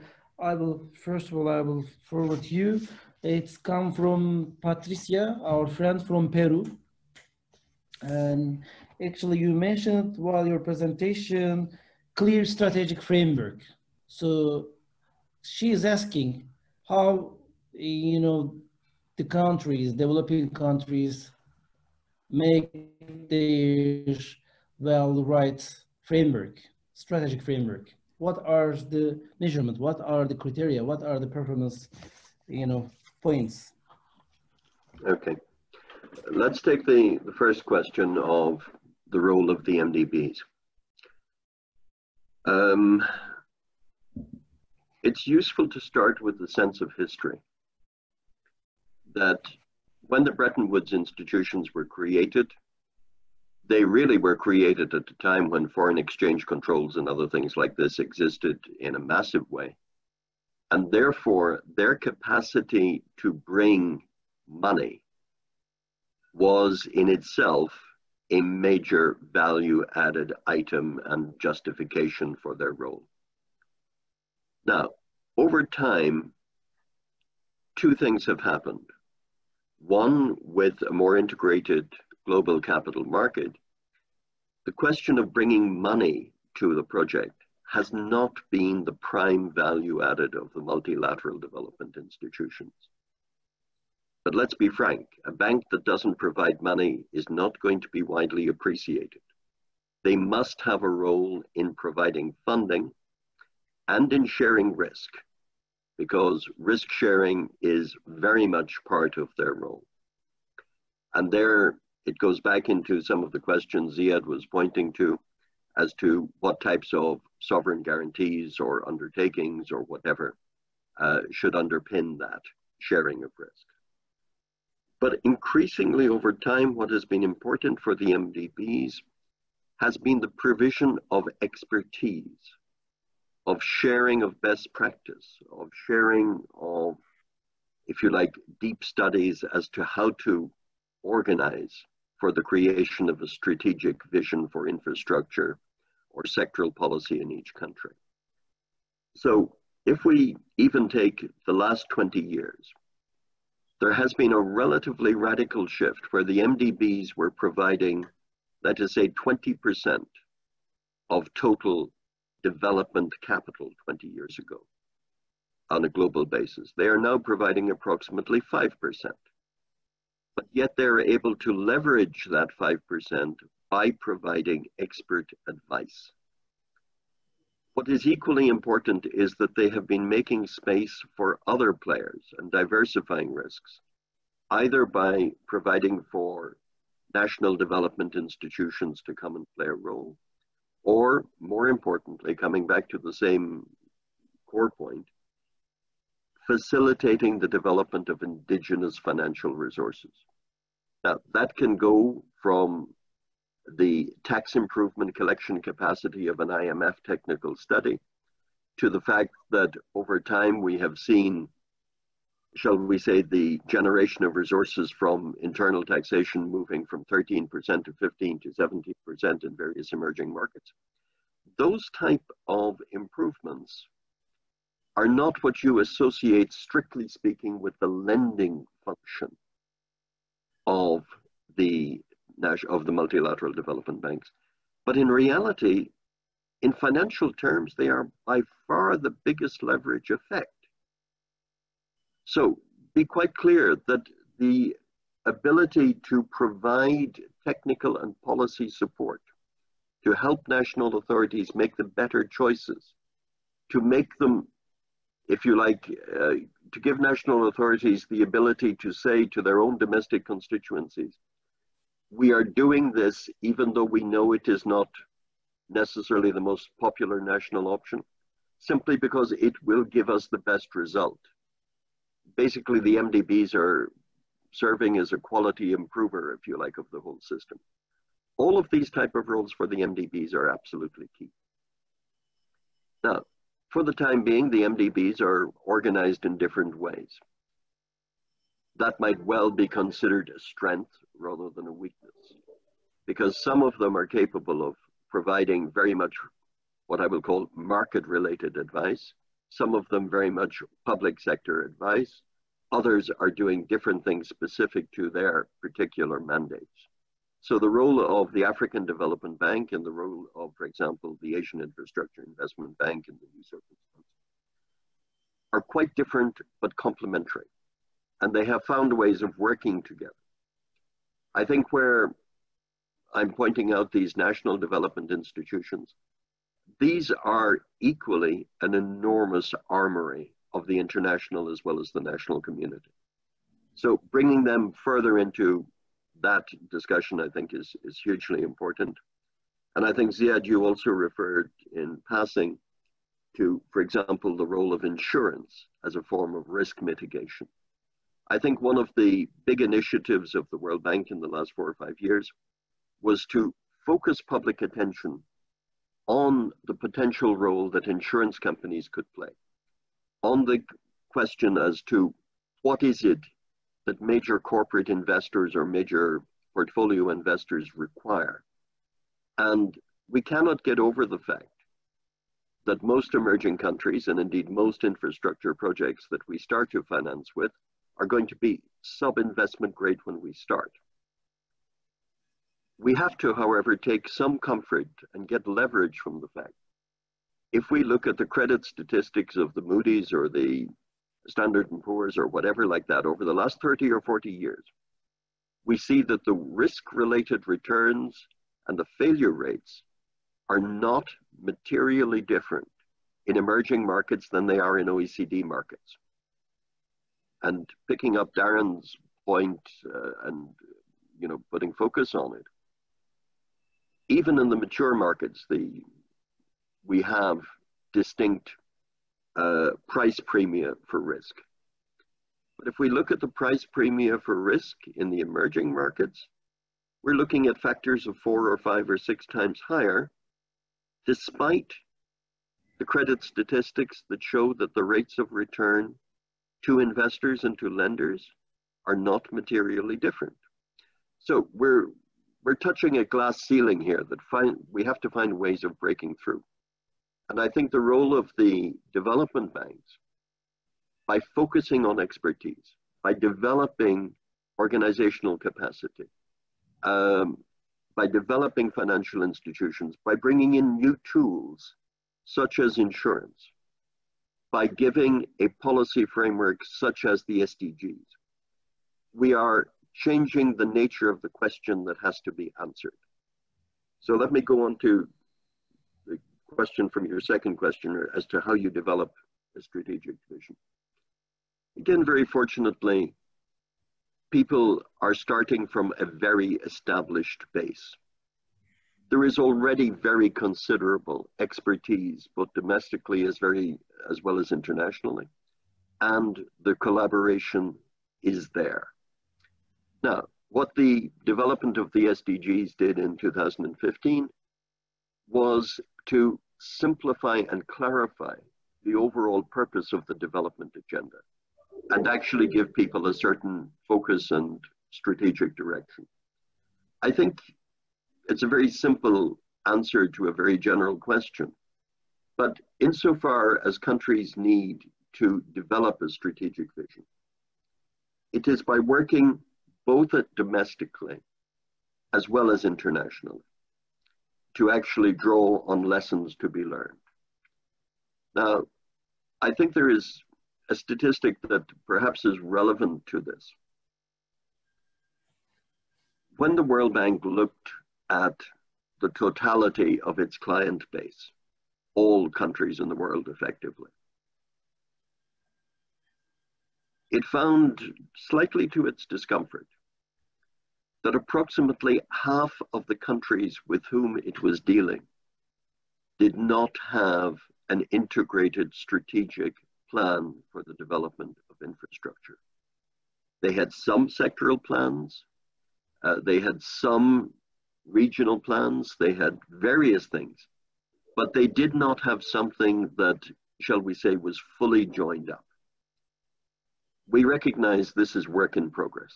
first of all, I will forward to you. It's come from Patricia, our friend from Peru. And actually you mentioned while your presentation, clear strategic framework. So she is asking how, you know, the countries, developing countries, make their right framework, strategic framework. What are the measurements? What are the criteria? What are the performance, you know, points?
Okay, let's take the first question of the role of the MDBs. it's useful to start with the sense of history. That when the Bretton Woods institutions were created, they really were created at a time when foreign exchange controls and other things like this existed in a massive way. And therefore, their capacity to bring money was in itself a major value-added item and justification for their role. Now, over time, two things have happened. One, with a more integrated global capital market, the question of bringing money to the project has not been the prime value added of the multilateral development institutions. But let's be frank, a bank that doesn't provide money is not going to be widely appreciated. They must have a role in providing funding and in sharing risk, because risk sharing is very much part of their role. And there it goes back into some of the questions Ziad was pointing to as to what types of sovereign guarantees or undertakings or whatever should underpin that sharing of risk. But increasingly over time, what has been important for the MDBs has been the provision of expertise, of sharing of best practice, of sharing of, if you like, deep studies as to how to organize for the creation of a strategic vision for infrastructure or sectoral policy in each country. So if we even take the last 20 years, there has been a relatively radical shift where the MDBs were providing, let us say, 20% of total development capital 20 years ago on a global basis. They are now providing approximately 5%. But yet they're able to leverage that 5% by providing expert advice. What is equally important is that they have been making space for other players and diversifying risks, either by providing for national development institutions to come and play a role, or more importantly, coming back to the same core point, facilitating the development of indigenous financial resources. Now, that can go from the tax improvement collection capacity of an IMF technical study to the fact that over time we have seen, shall we say, the generation of resources from internal taxation moving from 13% to 15 to 17% in various emerging markets. Those type of improvements are not what you associate, strictly speaking, with the lending function of the multilateral development banks. But in reality, in financial terms, they are by far the biggest leverage effect. So be quite clear that the ability to provide technical and policy support to help national authorities make the better choices, to make them, if you like, to give national authorities the ability to say to their own domestic constituencies, we are doing this even though we know it is not necessarily the most popular national option, simply because it will give us the best result. Basically, the MDBs are serving as a quality improver, if you like, of the whole system. All of these type of roles for the MDBs are absolutely key. Now, for the time being, the MDBs are organized in different ways. That might well be considered a strength rather than a weakness, because some of them are capable of providing very much what I will call market-related advice, some of them very much public sector advice, others are doing different things specific to their particular mandates. So the role of the African Development Bank and the role of, for example, the Asian Infrastructure Investment Bank in the new circumstances are quite different but complementary. And they have found ways of working together. I think where I'm pointing out these national development institutions, these are equally an enormous armory of the international as well as the national community. So bringing them further into that discussion, I think, is hugely important. And I think, Ziad, you also referred in passing to, for example, the role of insurance as a form of risk mitigation. I think one of the big initiatives of the World Bank in the last 4 or 5 years was to focus public attention on the potential role that insurance companies could play, on the question as to what is it that major corporate investors or major portfolio investors require. And we cannot get over the fact that most emerging countries, and indeed most infrastructure projects that we start to finance with, are going to be sub-investment grade when we start. We have to, however, take some comfort and get leverage from the fact. If we look at the credit statistics of the Moody's or the Standard & Poor's or whatever like that over the last 30 or 40 years, we see that the risk-related returns and the failure rates are not materially different in emerging markets than they are in OECD markets. And picking up Darren's point and putting focus on it, even in the mature markets, we have distinct price premia for risk. But if we look at the price premia for risk in the emerging markets, we're looking at factors of 4 or 5 or 6 times higher, despite the credit statistics that show that the rates of return to investors and to lenders are not materially different. So we're touching a glass ceiling here that we have to find ways of breaking through. And I think the role of the development banks, by focusing on expertise, by developing organizational capacity, by developing financial institutions, by bringing in new tools such as insurance, by giving a policy framework such as the SDGs, we are changing the nature of the question that has to be answered. So let me go on to the question from your second questioner as to how you develop a strategic vision. Again, very fortunately, people are starting from a very established base. There is already very considerable expertise, both domestically as well as internationally, and the collaboration is there. Now, what the development of the SDGs did in 2015 was to simplify and clarify the overall purpose of the development agenda and actually give people a certain focus and strategic direction. I think it's a very simple answer to a very general question, but insofar as countries need to develop a strategic vision, it is by working both domestically as well as internationally to actually draw on lessons to be learned. Now, I think there is a statistic that perhaps is relevant to this. When the World Bank looked at the totality of its client base, all countries in the world effectively, it found, slightly to its discomfort, that approximately half of the countries with whom it was dealing did not have an integrated strategic plan for the development of infrastructure. They had some sectoral plans, they had some regional plans, they had various things, but they did not have something that, shall we say, was fully joined up. We recognize this is work in progress.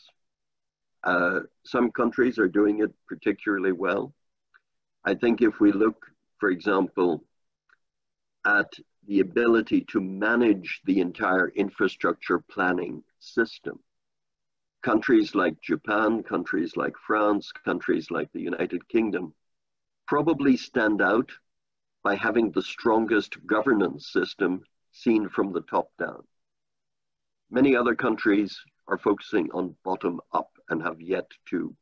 Some countries are doing it particularly well. I think if we look, for example, at the ability to manage the entire infrastructure planning system, countries like Japan, countries like France, countries like the United Kingdom probably stand out by having the strongest governance system seen from the top down. Many other countries are focusing on bottom up and have yet to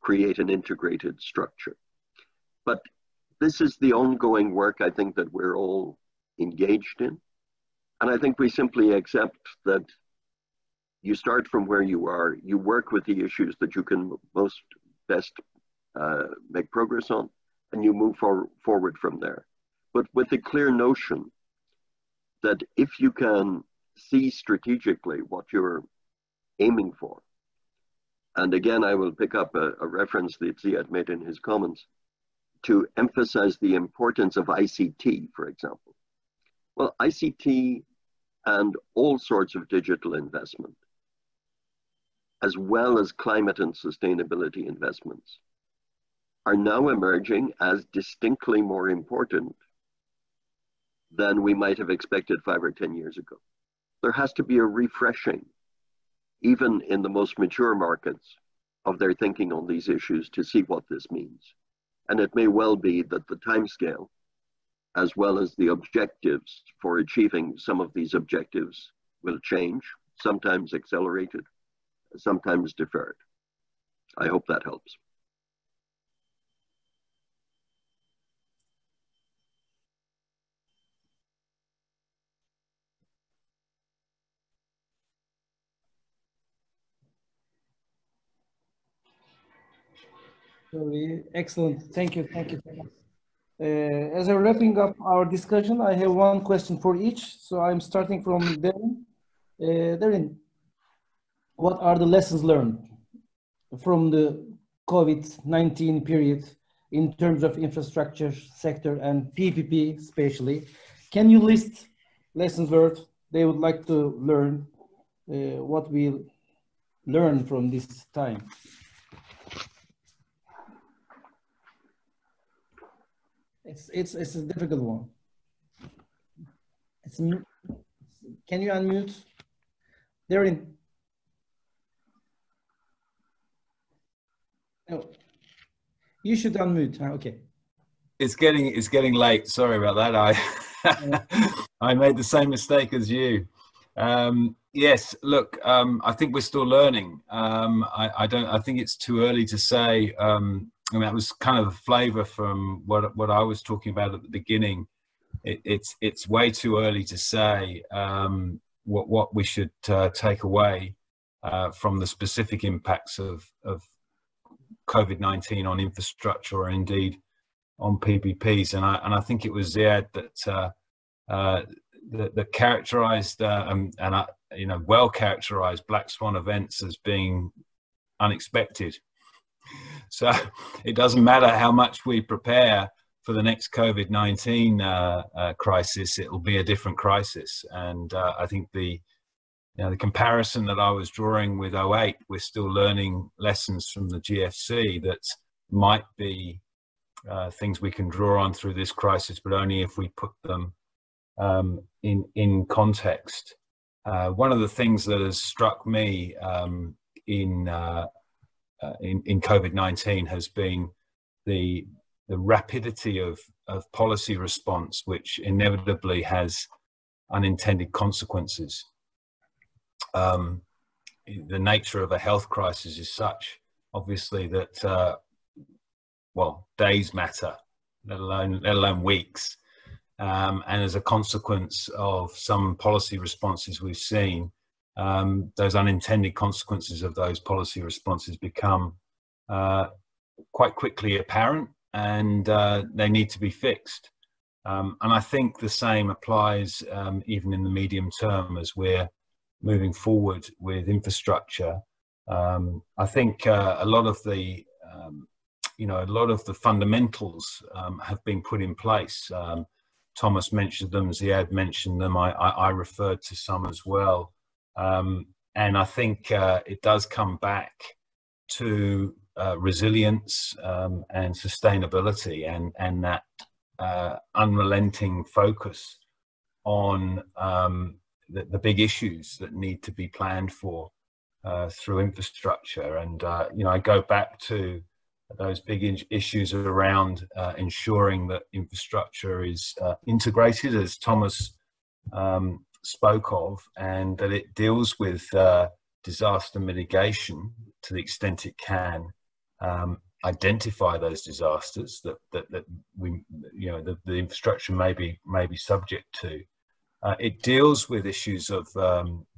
create an integrated structure. But this is the ongoing work, I think, that we're all engaged in. And I think we simply accept that you start from where you are, you work with the issues that you can best make progress on, and you move forward from there. But with the clear notion that if you can see strategically what you're aiming for, and again, I will pick up a reference that Ziad made in his comments to emphasize the importance of ICT, for example. Well, ICT and all sorts of digital investment, as well as climate and sustainability investments, are now emerging as distinctly more important than we might have expected 5 or 10 years ago. There has to be a refreshing, even in the most mature markets, of their thinking on these issues to see what this means. And it may well be that the timescale, as well as the objectives for achieving some of these objectives, will change, sometimes accelerated, sometimes deferred. I hope that helps.
Very excellent. Thank you. Thank you. As we're wrapping up our discussion, I have one question for each. So I'm starting from Darren. Darren, what are the lessons learned from the COVID-19 period in terms of infrastructure sector and PPP especially? Can you list lessons learned they would like to learn, what we learn from this time? It's a difficult one. Can you unmute? Darren. No, you should unmute. Okay.
It's getting late. Sorry about that. I made the same mistake as you. Yes. Look, I think we're still learning. I think it's too early to say. I mean, that was kind of a flavor from what I was talking about at the beginning. It's way too early to say what we should take away from the specific impacts of COVID-19 on infrastructure or indeed on PPPs. And I think it was Ziad that characterized well characterized black swan events as being unexpected. So it doesn't matter how much we prepare for the next COVID-19 crisis, it will be a different crisis. And I think the comparison that I was drawing with 2008, we're still learning lessons from the GFC that might be things we can draw on through this crisis, but only if we put them in context. One of the things that has struck me in COVID-19 has been the rapidity of policy response, which inevitably has unintended consequences. The nature of a health crisis is such, obviously, that days matter, let alone weeks. And as a consequence of some policy responses we've seen, those unintended consequences of those policy responses become quite quickly apparent, and they need to be fixed. And I think the same applies even in the medium term as we're moving forward with infrastructure. I think a lot of the fundamentals have been put in place. Thomas mentioned them, Ziad mentioned them, I referred to some as well. And I think it does come back to resilience and sustainability, and that unrelenting focus on the big issues that need to be planned for through infrastructure. And I go back to those big issues around ensuring that infrastructure is integrated, as Thomas spoke of, and that it deals with disaster mitigation to the extent it can, identify those disasters that we, the infrastructure may be subject to. It deals with issues of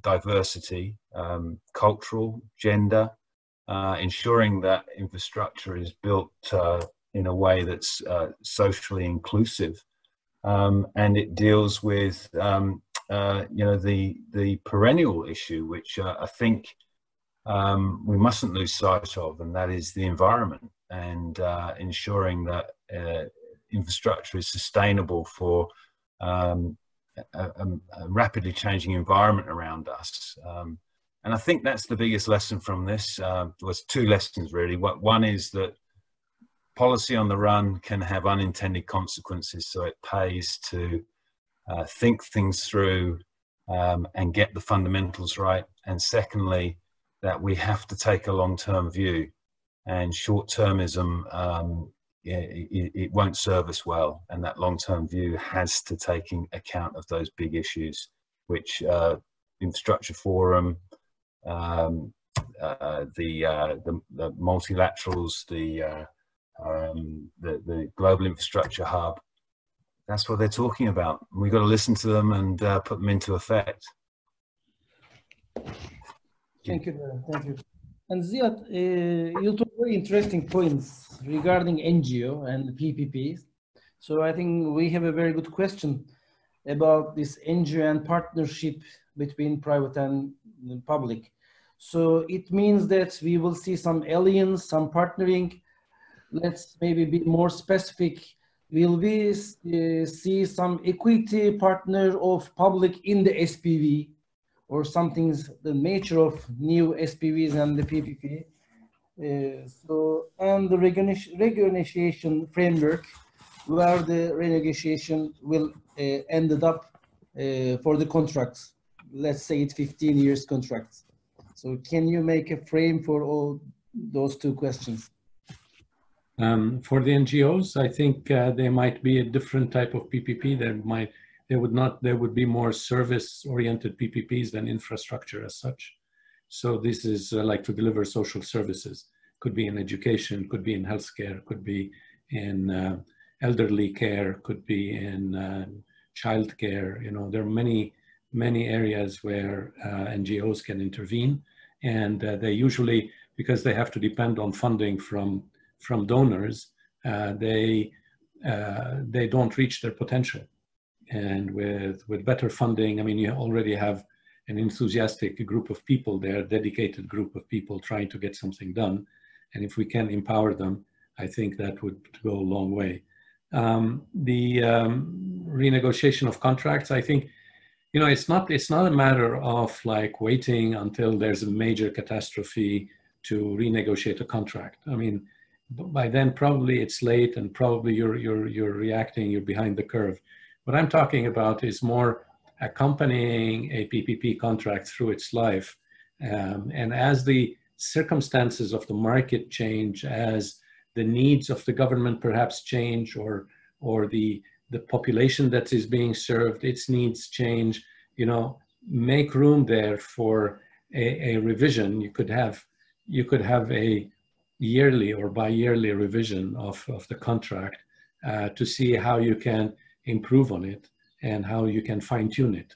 diversity, cultural, gender, ensuring that infrastructure is built in a way that's socially inclusive. And it deals with you know, the perennial issue, which I think we mustn't lose sight of, and that is the environment, and ensuring that infrastructure is sustainable for a rapidly changing environment around us. And I think that's the biggest lesson from this. There was two lessons really. One is that policy on the run can have unintended consequences, so it pays to think things through and get the fundamentals right. And secondly, that we have to take a long-term view, and short-termism, it won't serve us well. And that long-term view has to take account of those big issues, which Infrastructure Forum, the multilaterals, the Global Infrastructure Hub, that's what they're talking about. We've got to listen to them and put them into effect.
Thank you, thank you. And Ziad, you took very interesting points regarding NGO and PPPs. So I think we have a very good question about this NGO and partnership between private and public. So it means that we will see some alliance, some partnering. Let's maybe be more specific. Will we see some equity partner of public in the SPV, or something's the nature of new SPVs and the PPP? And the renegotiation framework, where the renegotiation will ended up for the contracts. Let's say it's 15 years contracts. So can you make a frame for all those two questions?
For the NGOs, I think there might be a different type of PPP. There would be more service-oriented PPPs than infrastructure as such. So this is like to deliver social services. Could be in education, could be in healthcare, could be in elderly care, could be in child care. You know, there are many areas where NGOs can intervene, and they usually, because they have to depend on funding from donors, they don't reach their potential. And with better funding, I mean, you already have an enthusiastic group of people there, dedicated group of people trying to get something done. And if we can empower them, I think that would go a long way. The renegotiation of contracts, I think, you know, it's not a matter of like waiting until there's a major catastrophe to renegotiate a contract. I mean, by then probably it's late, and probably you're reacting, you're behind the curve. What I'm talking about is more accompanying a PPP contract through its life. And as the circumstances of the market change, as the needs of the government perhaps change, or the population that is being served, its needs change, you know, make room there for a revision. You could have a yearly or bi-yearly revision of the contract to see how you can improve on it and how you can fine-tune it.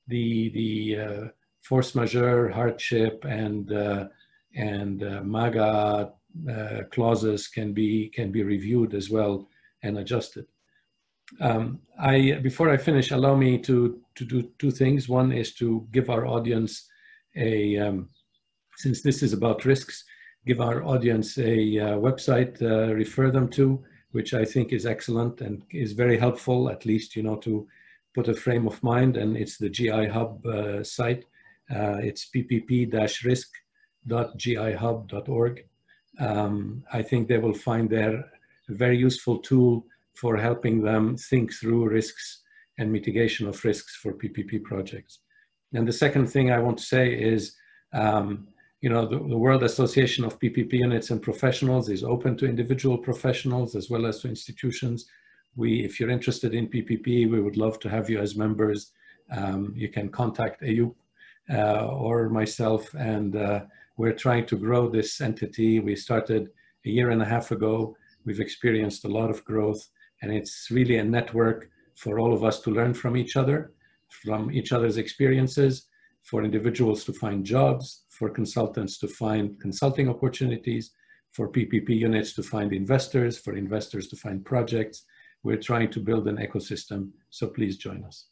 The force majeure, hardship, and MAGA clauses can be reviewed as well and adjusted. Before I finish, allow me to do two things. One is to give our audience since this is about risks, give our audience a website, refer them to, which I think is excellent and is very helpful, at least, you know, to put a frame of mind. And it's the GI Hub site. It's ppp-risk.gihub.org. I think they will find there a very useful tool for helping them think through risks and mitigation of risks for PPP projects. And the second thing I want to say is, you know, the World Association of PPP Units and Professionals is open to individual professionals as well as to institutions. If you're interested in PPP, we would love to have you as members. You can contact Ayub or myself, and we're trying to grow this entity. We started a year and a half ago. We've experienced a lot of growth, and it's really a network for all of us to learn from each other, from each other's experiences, for individuals to find jobs, for consultants to find consulting opportunities, for PPP units to find investors, for investors to find projects. We're trying to build an ecosystem, so please join us.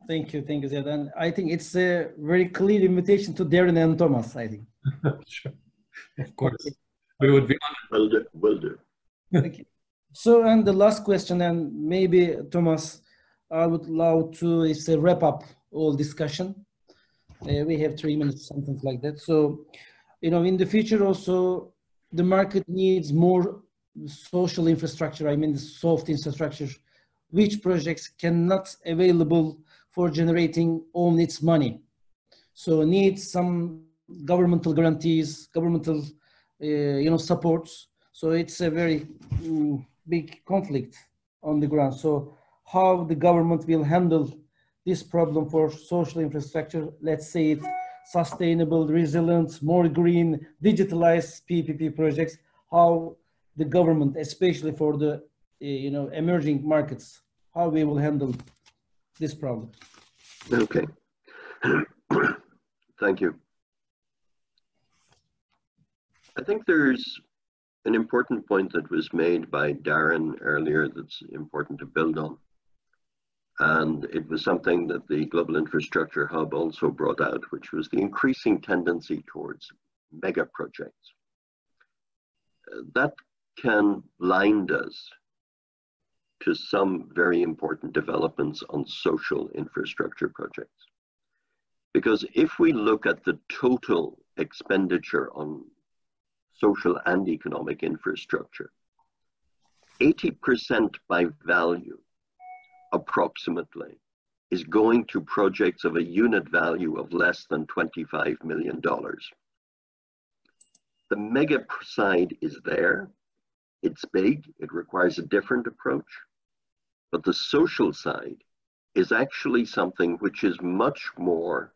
Thank you, Ziad. And I think it's a very clear invitation to Darren and Thomas, I think.
Sure. Of course. We would be honored.
Will do.
Thank you. So, and the last question, and maybe Thomas, I would love to, it's a wrap up all discussion. We have 3 minutes, something like that. So, you know, in the future also, the market needs more social infrastructure, I mean, the soft infrastructure, which projects cannot available for generating own its money. So needs some governmental guarantees, governmental, you know, supports. So it's a very big conflict on the ground. So how the government will handle this problem for social infrastructure, let's say it sustainable, resilient, more green, digitalized PPP projects, how the government, especially for the you know, emerging markets, how we will handle this problem.
Okay. Thank you. I think there's an important point that was made by Darren earlier that's important to build on. And it was something that the Global Infrastructure Hub also brought out, which was the increasing tendency towards mega projects. That can blind us to some very important developments on social infrastructure projects. Because if we look at the total expenditure on social and economic infrastructure, 80% by value, approximately, is going to projects of a unit value of less than $25 million. The mega side is there. It's big. It requires a different approach. But the social side is actually something which is much more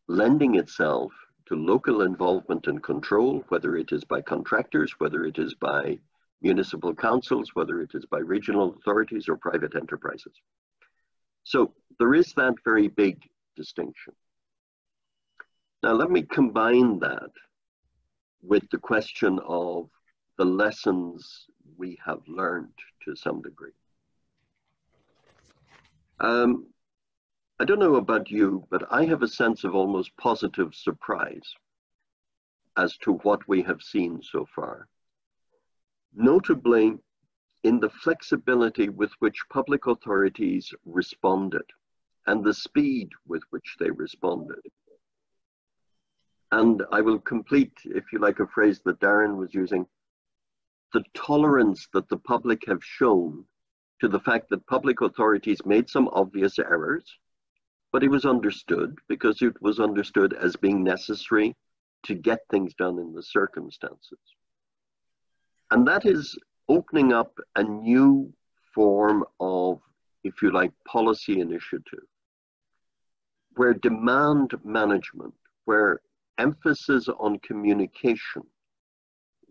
lending itself to local involvement and control, whether it is by contractors, whether it is by municipal councils, whether it is by regional authorities or private enterprises. So there is that very big distinction. Now let me combine that with the question of the lessons we have learned to some degree. I don't know about you, but I have a sense of almost positive surprise as to what we have seen so far. Notably, in the flexibility with which public authorities responded and the speed with which they responded. And I will complete, if you like, a phrase that Darren was using, the tolerance that the public have shown to the fact that public authorities made some obvious errors, but it was understood because it was understood as being necessary to get things done in the circumstances. And that is opening up a new form of, if you like, policy initiative, where demand management, where emphasis on communication,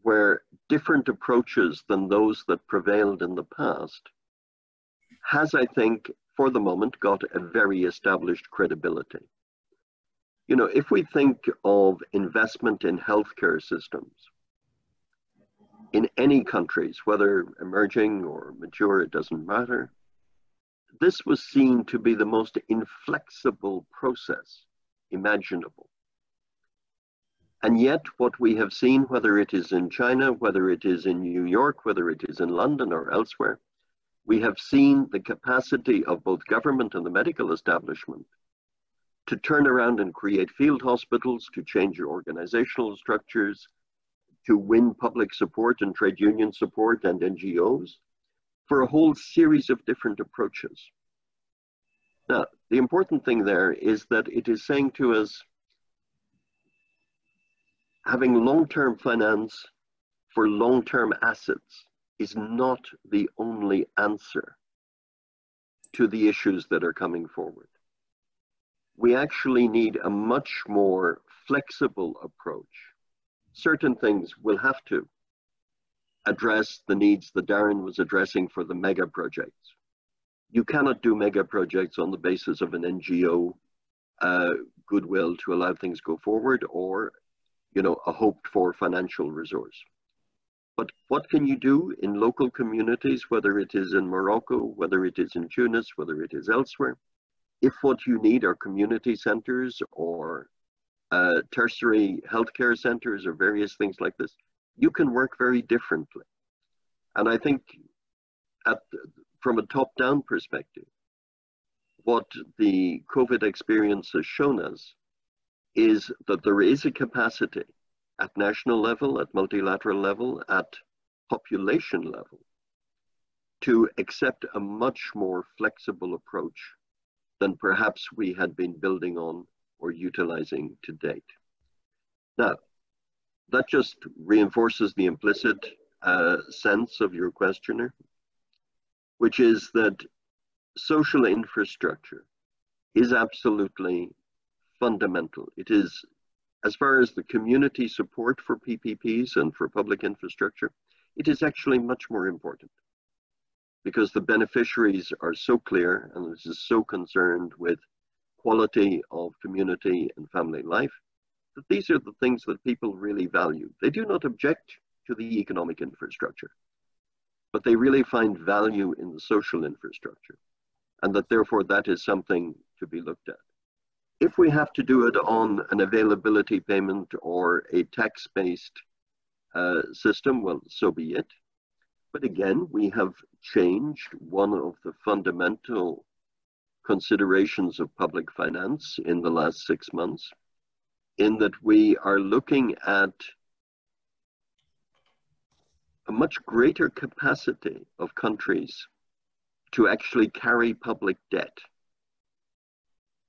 where different approaches than those that prevailed in the past has, I think, for the moment, got a very established credibility. You know, if we think of investment in healthcare systems, in any countries, whether emerging or mature, it doesn't matter, this was seen to be the most inflexible process imaginable. And yet what we have seen, whether it is in China, whether it is in New York, whether it is in London or elsewhere, we have seen the capacity of both government and the medical establishment to turn around and create field hospitals, to change your organizational structures, to win public support and trade union support and NGOs for a whole series of different approaches. Now, the important thing there is that it is saying to us, having long-term finance for long-term assets is not the only answer to the issues that are coming forward. We actually need a much more flexible approach. Certain things will have to address the needs that Darren was addressing for the mega projects. You cannot do mega projects on the basis of an NGO goodwill to allow things go forward, or a hoped for financial resource. But what can you do in local communities, whether it is in Morocco, whether it is in Tunis, whether it is elsewhere, if what you need are community centers or tertiary healthcare centers or various things like this, you can work very differently. And I think from a top-down perspective, what the COVID experience has shown us is that there is a capacity at national level, at multilateral level, at population level, to accept a much more flexible approach than perhaps we had been building on or utilizing to date. Now, that just reinforces the implicit sense of your questioner, which is that social infrastructure is absolutely fundamental. It is, as far as the community support for PPPs and for public infrastructure, it is actually much more important, because the beneficiaries are so clear and this is so concerned with quality of community and family life, that these are the things that people really value. They do not object to the economic infrastructure, but they really find value in the social infrastructure, and that therefore that is something to be looked at. If we have to do it on an availability payment or a tax-based system, well, so be it. But again, we have changed one of the fundamental considerations of public finance in the last 6 months, in that we are looking at a much greater capacity of countries to actually carry public debt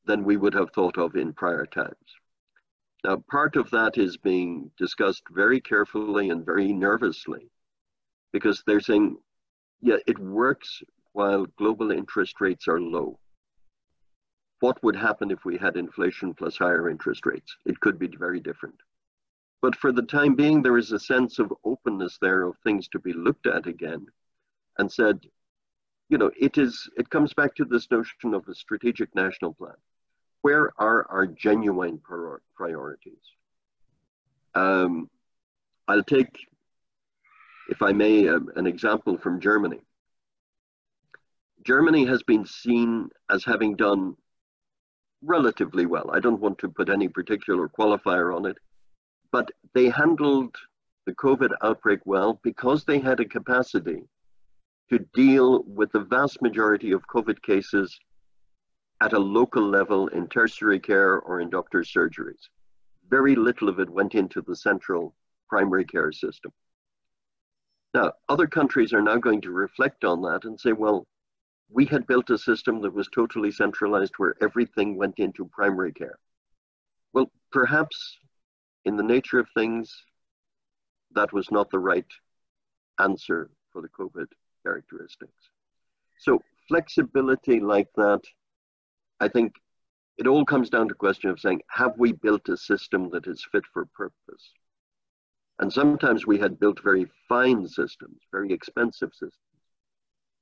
than we would have thought of in prior times. Now, part of that is being discussed very carefully and very nervously, because they're saying, yeah, it works while global interest rates are low. What would happen if we had inflation plus higher interest rates? It could be very different. But for the time being, there is a sense of openness there of things to be looked at again, and said, you know, it comes back to this notion of a strategic national plan. Where are our genuine priorities? I'll take, if I may, an example from Germany. Germany has been seen as having done relatively well. I don't want to put any particular qualifier on it, but they handled the COVID outbreak well because they had a capacity to deal with the vast majority of COVID cases at a local level in tertiary care or in doctor's surgeries. Very little of it went into the central primary care system. Now, other countries are now going to reflect on that and say, well, we had built a system that was totally centralized where everything went into primary care. Well, perhaps in the nature of things, that was not the right answer for the COVID characteristics. So flexibility like that, I think it all comes down to a question of saying, have we built a system that is fit for purpose? And sometimes we had built very fine systems, very expensive systems,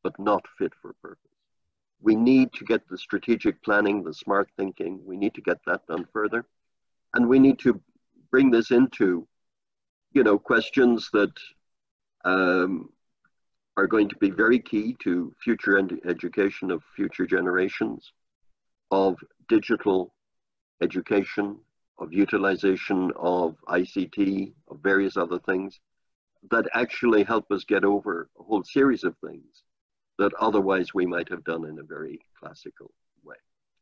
but not fit for purpose. We need to get the strategic planning, the smart thinking, we need to get that done further. And we need to bring this into, you know, questions that are going to be very key to future education of future generations, of digital education, of utilization of ICT, of various other things that actually help us get over a whole series of things that otherwise we might have done in a very classical way.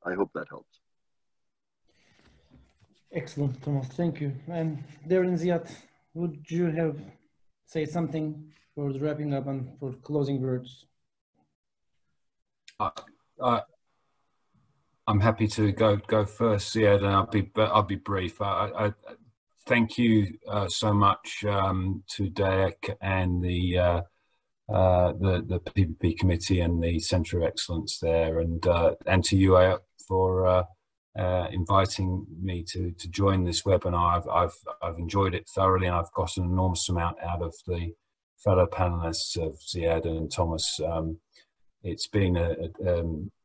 I hope that helps.
Excellent, Thomas, thank you. And Darren, Ziad, would you say something for the wrapping up and for closing words?
I'm happy to go first, Ziad, and I'll be brief. I thank you so much to DAEC and the PPP committee and the Centre of Excellence there, and to you for inviting me to join this webinar. I've enjoyed it thoroughly, and I've got an enormous amount out of the fellow panelists of Ziad and Thomas. It's been a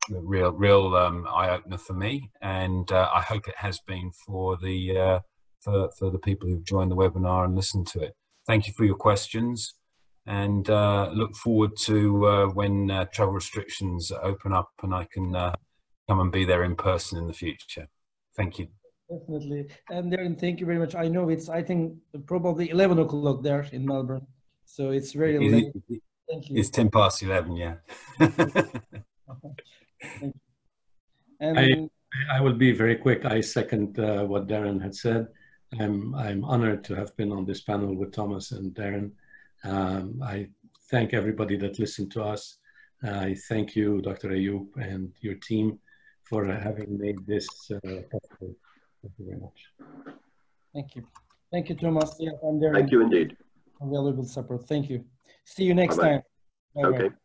real eye-opener for me, and I hope it has been for the people who've joined the webinar and listened to it. Thank you for your questions, and look forward to when travel restrictions open up and I can come and be there in person in the future. Thank you.
Definitely. And Darren, thank you very much. I know it's, I think, probably 11 o'clock there in Melbourne. So it's very late. Thank you.
It's 10 past 11, yeah.
Thank you. And
I will be very quick. I second what Darren had said. I'm honored to have been on this panel with Thomas and Darren. I thank everybody that listened to us. I thank you, Dr. Ayub, and your team for having made this possible. Thank you very much.
Thank you. Thank you, Thomas. Yeah, and Darren.
Thank you indeed.
Available support. Thank you. See you next
Bye-bye.
time. Bye-bye.
Okay.